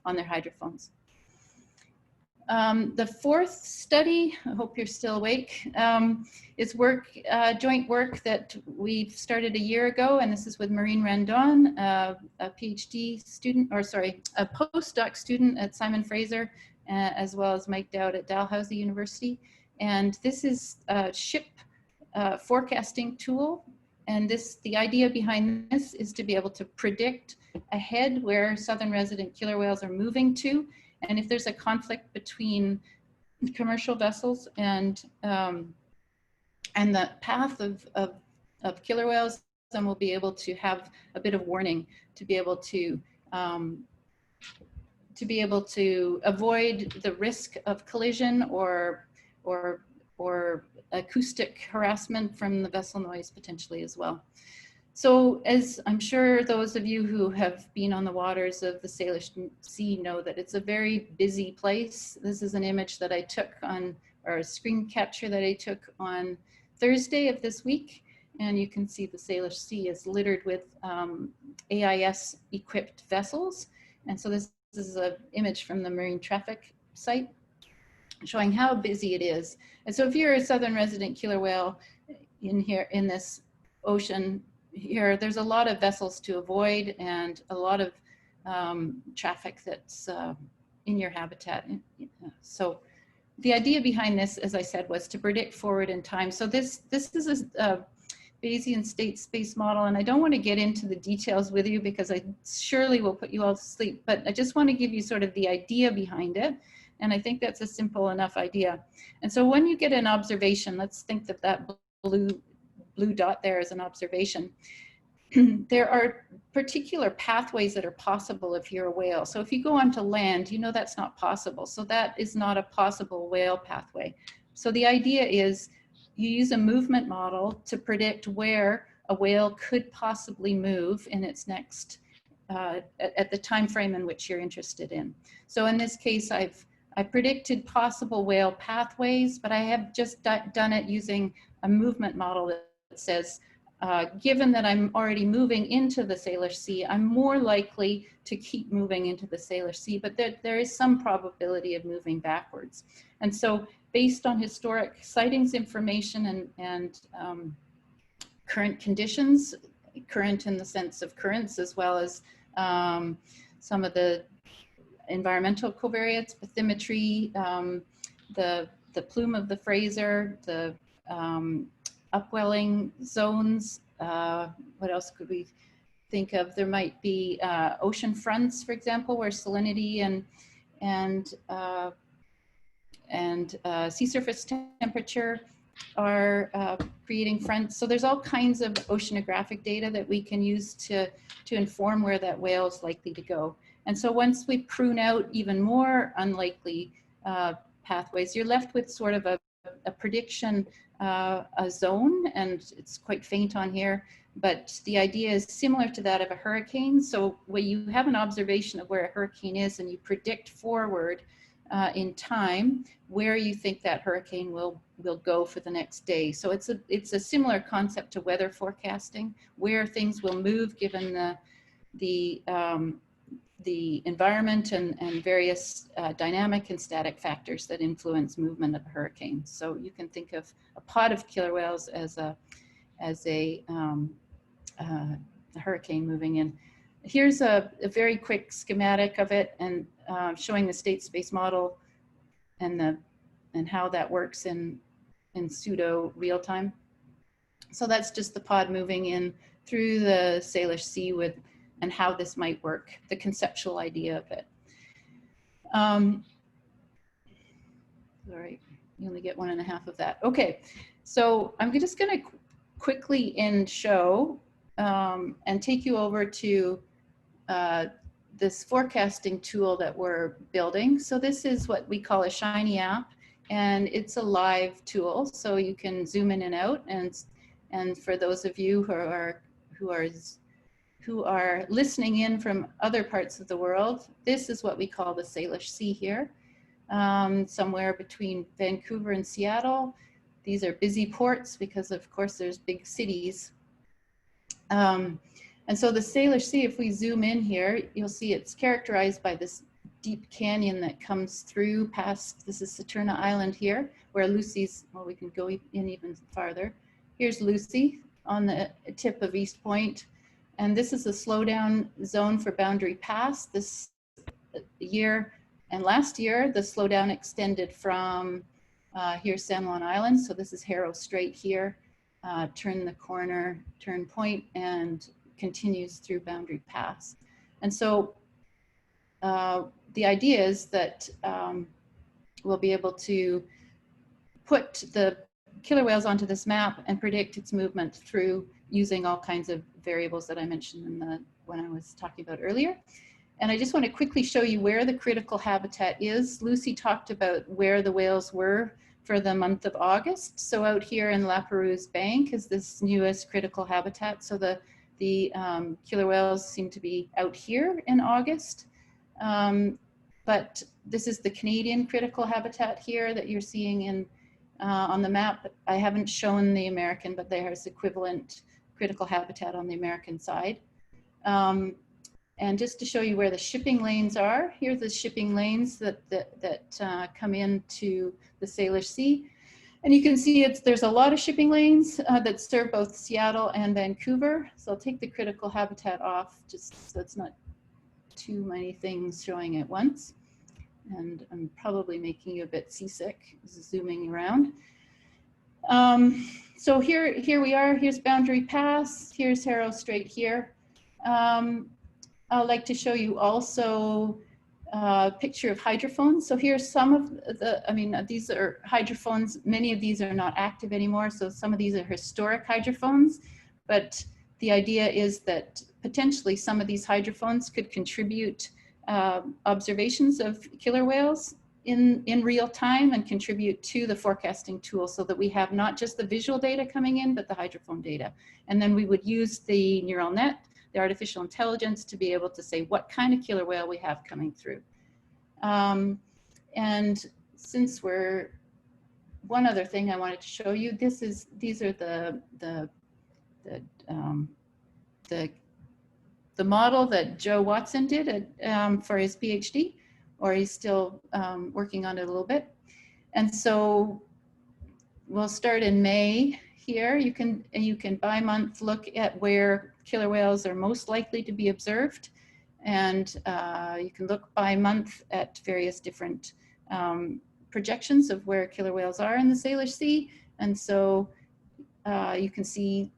on their hydrophones. The fourth study, I hope you're still awake, is joint work that we've started a year ago, and this is with Maureen Randon, a PhD student, or sorry, a postdoc student at Simon Fraser, as well as Mike Dowd at Dalhousie University. And this is a ship forecasting tool. And the idea behind this is to be able to predict ahead where southern resident killer whales are moving to. And if there's a conflict between commercial vessels and the path of killer whales, then we'll be able to have a bit of warning to be able to avoid the risk of collision or acoustic harassment from the vessel noise potentially as well. So as I'm sure those of you who have been on the waters of the Salish Sea know that it's a very busy place. This is an image that I took or a screen capture that I took on Thursday of this week. And you can see the Salish Sea is littered with AIS equipped vessels. And so this is an image from the marine traffic site showing how busy it is. And so if you're a southern resident killer whale in this ocean, there's a lot of vessels to avoid and a lot of traffic that's in your habitat. So the idea behind this, as I said, was to predict forward in time. So this is a Bayesian state space model, and I don't want to get into the details with you because I surely will put you all to sleep, but I just want to give you sort of the idea behind it. And I think that's a simple enough idea. And so when you get an observation, let's think that blue dot there is an observation. There are particular pathways that are possible if you're a whale. So if you go onto land, you know that's not possible. So that is not a possible whale pathway. So the idea is you use a movement model to predict where a whale could possibly move in its next, at the time frame in which you're interested in. So in this case, I predicted possible whale pathways, but I have just done it using a movement model that says, given that I'm already moving into the Salish Sea, I'm more likely to keep moving into the Salish Sea, but there is some probability of moving backwards. And so based on historic sightings information and current conditions, current in the sense of currents, as well as some of the environmental covariates, bathymetry, the plume of the Fraser, the upwelling zones. What else could we think of? There might be ocean fronts, for example, where salinity and sea surface temperature are creating fronts. So there's all kinds of oceanographic data that we can use to inform where that whale is likely to go. And so once we prune out even more unlikely pathways, you're left with sort of a a prediction, a zone, and it's quite faint on here, but the idea is similar to that of a hurricane. So where you have an observation of where a hurricane is and you predict forward in time where you think that hurricane will go for the next day. So it's a similar concept to weather forecasting, where things will move given the environment and various dynamic and static factors that influence movement of a hurricane. So you can think of a pod of killer whales as a hurricane moving in. Here's a very quick schematic of it, and showing the state space model and how that works in pseudo real time. So that's just the pod moving in through the Salish Sea and how this might work, the conceptual idea of it. Sorry, you only get 1.5 of that. Okay, so I'm just going to quickly end show and take you over to this forecasting tool that we're building. So this is what we call a Shiny app, and it's a live tool, so you can zoom in and out. And for those of you who are listening in from other parts of the world, this is what we call the Salish Sea here, somewhere between Vancouver and Seattle. These are busy ports because, of course, there's big cities. And so the Salish Sea, if we zoom in here, you'll see it's characterized by this deep canyon that comes through past, this is Saturna Island here, where Lucy's, well, we can go in even farther. Here's Lucy on the tip of East Point. And this is a slowdown zone for Boundary Pass. This year and last year, the slowdown extended from here's San Juan Island. So this is Harrow Strait here, turn the corner, turn point, and continues through Boundary Pass. And so the idea is that we'll be able to put the killer whales onto this map and predict its movement through using all kinds of variables that I mentioned when I was talking about earlier. And I just want to quickly show you where the critical habitat is. Lucy talked about where the whales were for the month of August. So out here in La Perouse Bank is this newest critical habitat. So the killer whales seem to be out here in August. But this is the Canadian critical habitat here that you're seeing on the map. I haven't shown the American, but there's equivalent critical habitat on the American side. And just to show you where the shipping lanes are, here's the shipping lanes that come into the Salish Sea. And you can see there's a lot of shipping lanes that serve both Seattle and Vancouver. So I'll take the critical habitat off just so it's not too many things showing at once. And I'm probably making you a bit seasick, zooming around. So here we are, here's Boundary Pass, here's Harrow Strait here. I'd like to show you also a picture of hydrophones. So here's some of these are hydrophones. Many of these are not active anymore. So some of these are historic hydrophones, but the idea is that potentially some of these hydrophones could contribute observations of killer whales in real time and contribute to the forecasting tool so that we have not just the visual data coming in, but the hydrophone data. And then we would use the neural net, the artificial intelligence, to be able to say what kind of killer whale we have coming through. And since one other thing I wanted to show you, these are the model that Joe Watson did for his PhD, or he's still working on it a little bit. And so we'll start in May here. You can by month look at where killer whales are most likely to be observed. And you can look by month at various different projections of where killer whales are in the Salish Sea. And so you can see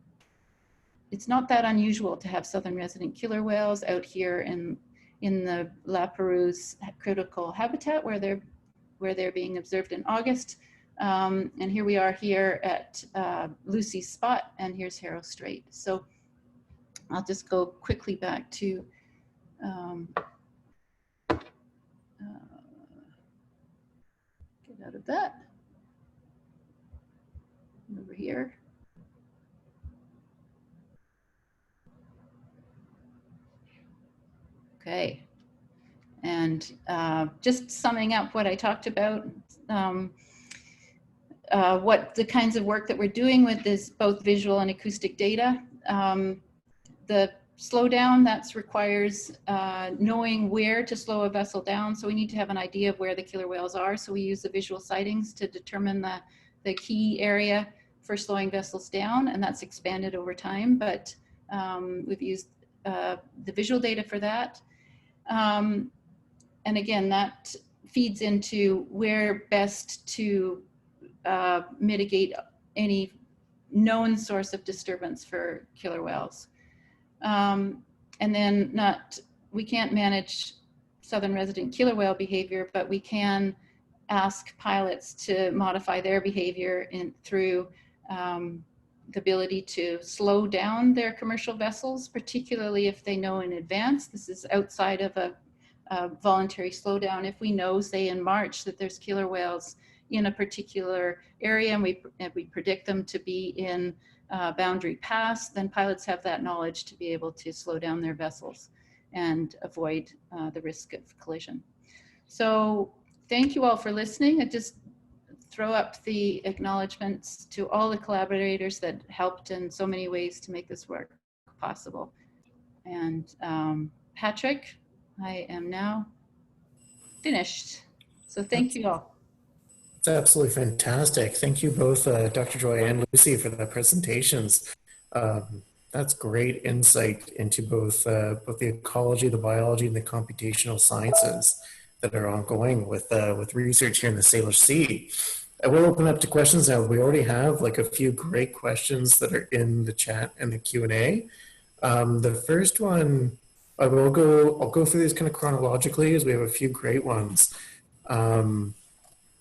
it's not that unusual to have southern resident killer whales out here in the La Perouse critical habitat where they're being observed in August. And here we are here at Lucy's spot, and here's Harrow Strait. So I'll just go quickly back to get out of that. here. Okay. And just summing up what I talked about, what the kinds of work that we're doing with this both visual and acoustic data. The slowdown, that requires knowing where to slow a vessel down. So we need to have an idea of where the killer whales are. So we use the visual sightings to determine the key area for slowing vessels down, and that's expanded over time, but we've used the visual data for that. And again, that feeds into where best to mitigate any known source of disturbance for killer whales. And then we can't manage southern resident killer whale behavior, but we can ask pilots to modify their behavior through the ability to slow down their commercial vessels, particularly if they know in advance. This is outside of a voluntary slowdown. If we know, say in March, that there's killer whales in a particular area and we predict them to be in Boundary Pass, then pilots have that knowledge to be able to slow down their vessels and avoid the risk of collision. So thank you all for listening. I just throw up the acknowledgements to all the collaborators that helped in so many ways to make this work possible. And Patrick, I am now finished. So thank you all. It's absolutely fantastic. Thank you both, Dr. Joy and Lucy, for the presentations. That's great insight into both the ecology, the biology, and the computational sciences that are ongoing with research here in the Salish Sea. I will open up to questions now. We already have like a few great questions that are in the chat and the Q&A. The first one, I'll go through these kind of chronologically as we have a few great ones.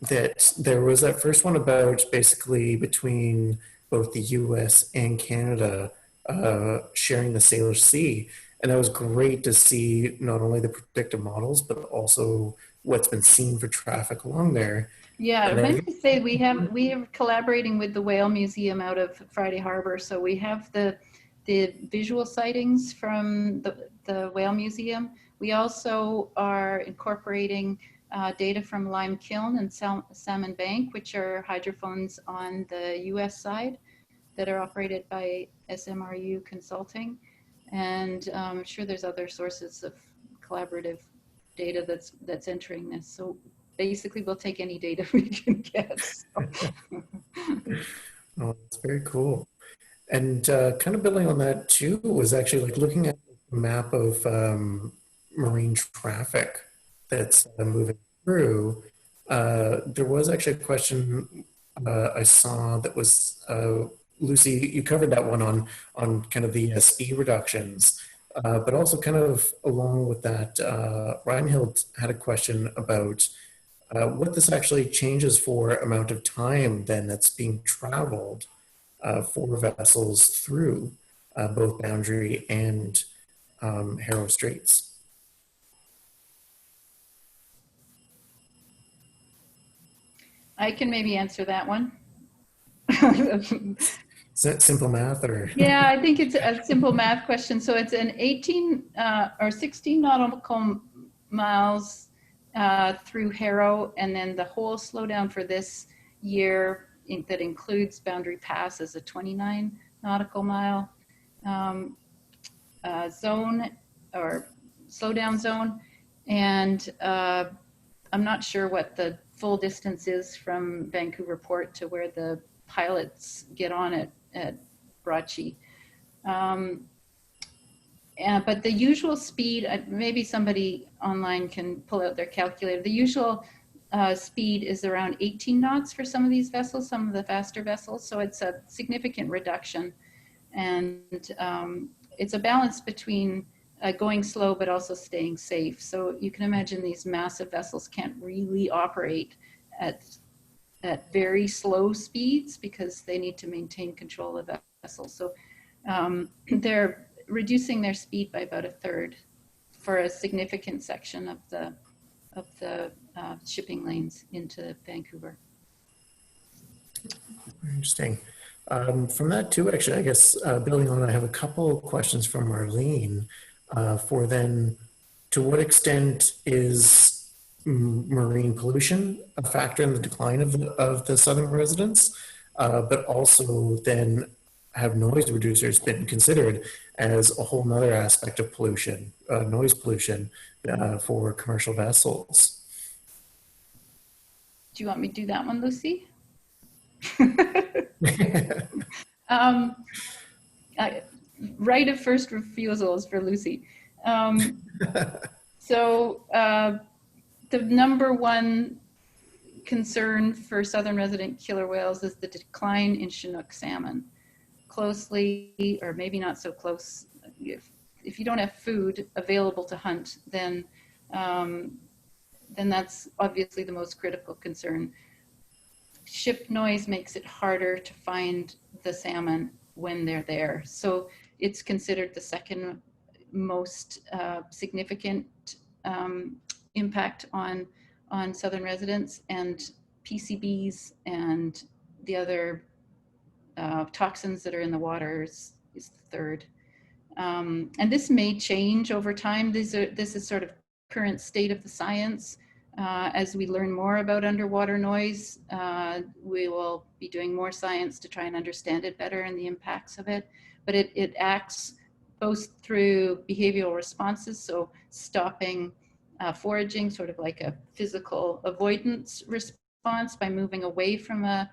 That there was that first one about basically between both the US and Canada sharing the Salish Sea. And that was great to see not only the predictive models, but also what's been seen for traffic along there. Yeah, I meant to say we are collaborating with the Whale Museum out of Friday Harbor. So we have the visual sightings from the Whale Museum. We also are incorporating data from Lime Kiln and Salmon Bank, which are hydrophones on the US side that are operated by SMRU Consulting. And I'm sure there's other sources of collaborative data that's entering this. So basically we'll take any data we can get. Oh, that's very cool. And kind of building on that too was actually like looking at the map of marine traffic that's moving through. There was actually a question I saw that was, Lucy, you covered that one on kind of the speed reductions, but also kind of along with that, Reinhild had a question about what this actually changes for amount of time then that's being traveled for vessels through both Boundary and Harrow Straits. I can maybe answer that one. Is that simple math or? Yeah, I think it's a simple math question. So it's an 18 or 16 nautical miles through Harrow, and then the whole slowdown for this year that includes Boundary Pass is a 29 nautical mile zone or slowdown zone. And I'm not sure what the full distance is from Vancouver Port to where the pilots get on at Brachy. But the usual speed, maybe somebody online can pull out their calculator. The usual speed is around 18 knots for some of these vessels, some of the faster vessels. So it's a significant reduction. And it's a balance between going slow, but also staying safe. So you can imagine these massive vessels can't really operate at very slow speeds because they need to maintain control of the vessel. So they're reducing their speed by about a third for a significant section of the shipping lanes into Vancouver. Interesting. From that too, actually, I guess building on, I have a couple questions from Marlene for then, to what extent is marine pollution a factor in the decline of the southern residents? But also then have noise reducers been considered as a whole nother aspect of pollution, noise pollution for commercial vessels? Do you want me to do that one, Lucy? Right of first refusals for Lucy. So the number one concern for southern resident killer whales is the decline in Chinook salmon. Closely, or maybe not so close, if you don't have food available to hunt, then that's obviously the most critical concern. Ship noise makes it harder to find the salmon when they're there. So it's considered the second most significant impact on southern residents, and PCBs and the other toxins that are in the water is the third. And this may change over time. This is sort of current state of the science. As we learn more about underwater noise, we will be doing more science to try and understand it better and the impacts of it. But it acts both through behavioral responses, so stopping foraging, sort of like a physical avoidance response by moving away from a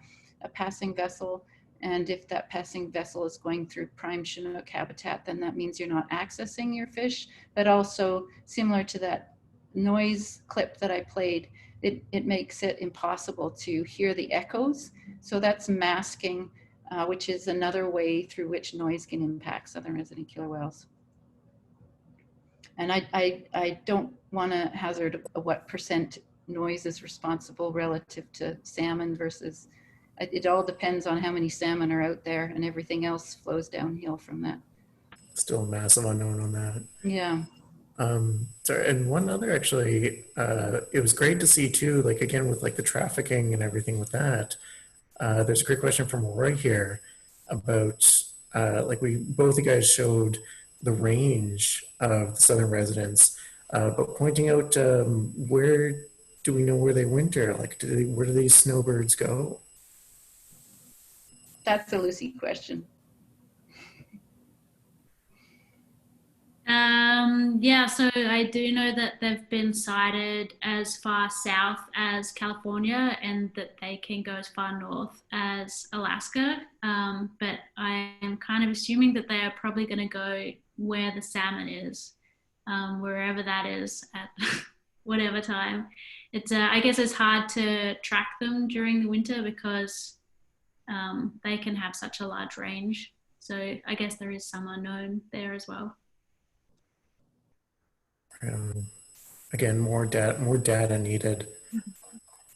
passing vessel. And if that passing vessel is going through prime Chinook habitat, then that means you're not accessing your fish. But also, similar to that noise clip that I played, it makes it impossible to hear the echoes. So that's masking, which is another way through which noise can impact southern resident killer whales. And I don't want to hazard what percent noise is responsible relative to salmon versus, it all depends on how many salmon are out there, and everything else flows downhill from that. Still a massive unknown on that. Yeah. Sorry, and one other actually, it was great to see too, like again with like the trafficking and everything with that. There's a great question from Roy here about like both you guys showed the range of the southern residents, but pointing out where do we know where they winter? Like, where do these snowbirds go? That's a Lucy question. Yeah, so I do know that they've been sighted as far south as California, and that they can go as far north as Alaska. But I am kind of assuming that they are probably going to go where the salmon is, wherever that is at whatever time. It's I guess it's hard to track them during the winter because they can have such a large range. So I guess there is some unknown there as well. Again, more data needed.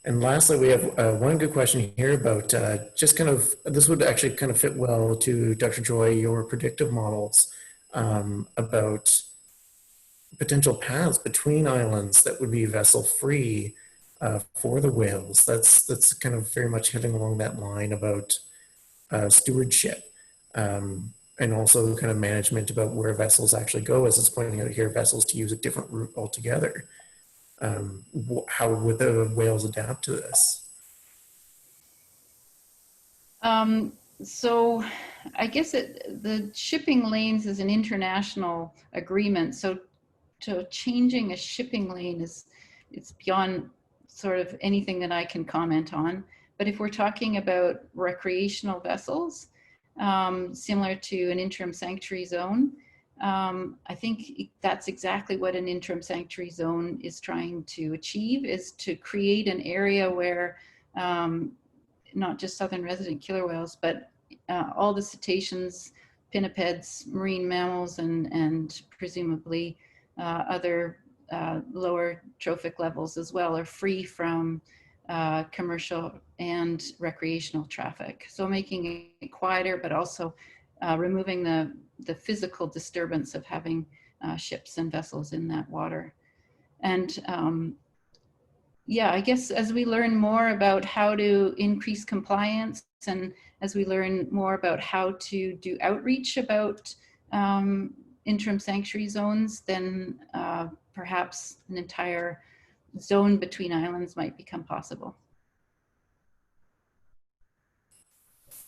And lastly, we have one good question here about just kind of, this would actually kind of fit well to Dr. Joy, your predictive models about potential paths between islands that would be vessel free for the whales. That's kind of very much hitting along that line about stewardship. And also kind of management about where vessels actually go, as it's pointing out here, vessels to use a different route altogether. How would the whales adapt to this? So I guess the shipping lanes is an international agreement. So changing a shipping lane it's beyond sort of anything that I can comment on. But if we're talking about recreational vessels, similar to an interim sanctuary zone, I think that's exactly what an interim sanctuary zone is trying to achieve, is to create an area where not just southern resident killer whales, but all the cetaceans, pinnipeds, marine mammals, and presumably other lower trophic levels as well are free from commercial and recreational traffic. So making it quieter, but also removing the physical disturbance of having ships and vessels in that water. And yeah, I guess as we learn more about how to increase compliance, and as we learn more about how to do outreach about interim sanctuary zones, then perhaps an entire zone between islands might become possible.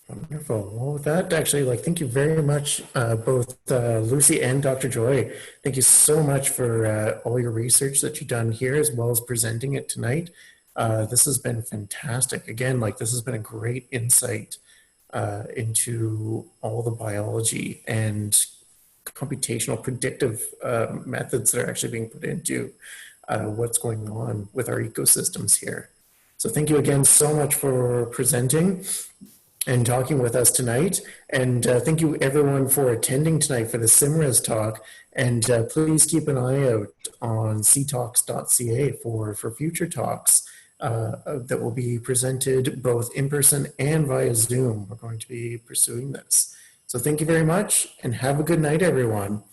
Wonderful. Well, with that, actually, thank you very much, both Lucy and Dr. Joy. Thank you so much for all your research that you've done here, as well as presenting it tonight. This has been fantastic. Again, this has been a great insight into all the biology and computational predictive methods that are actually being put into what's going on with our ecosystems here. So thank you again so much for presenting and talking with us tonight. And thank you everyone for attending tonight for the SIMRES talk. And please keep an eye out on ctalks.ca for future talks that will be presented both in person and via Zoom. We're going to be pursuing this. So thank you very much and have a good night, everyone.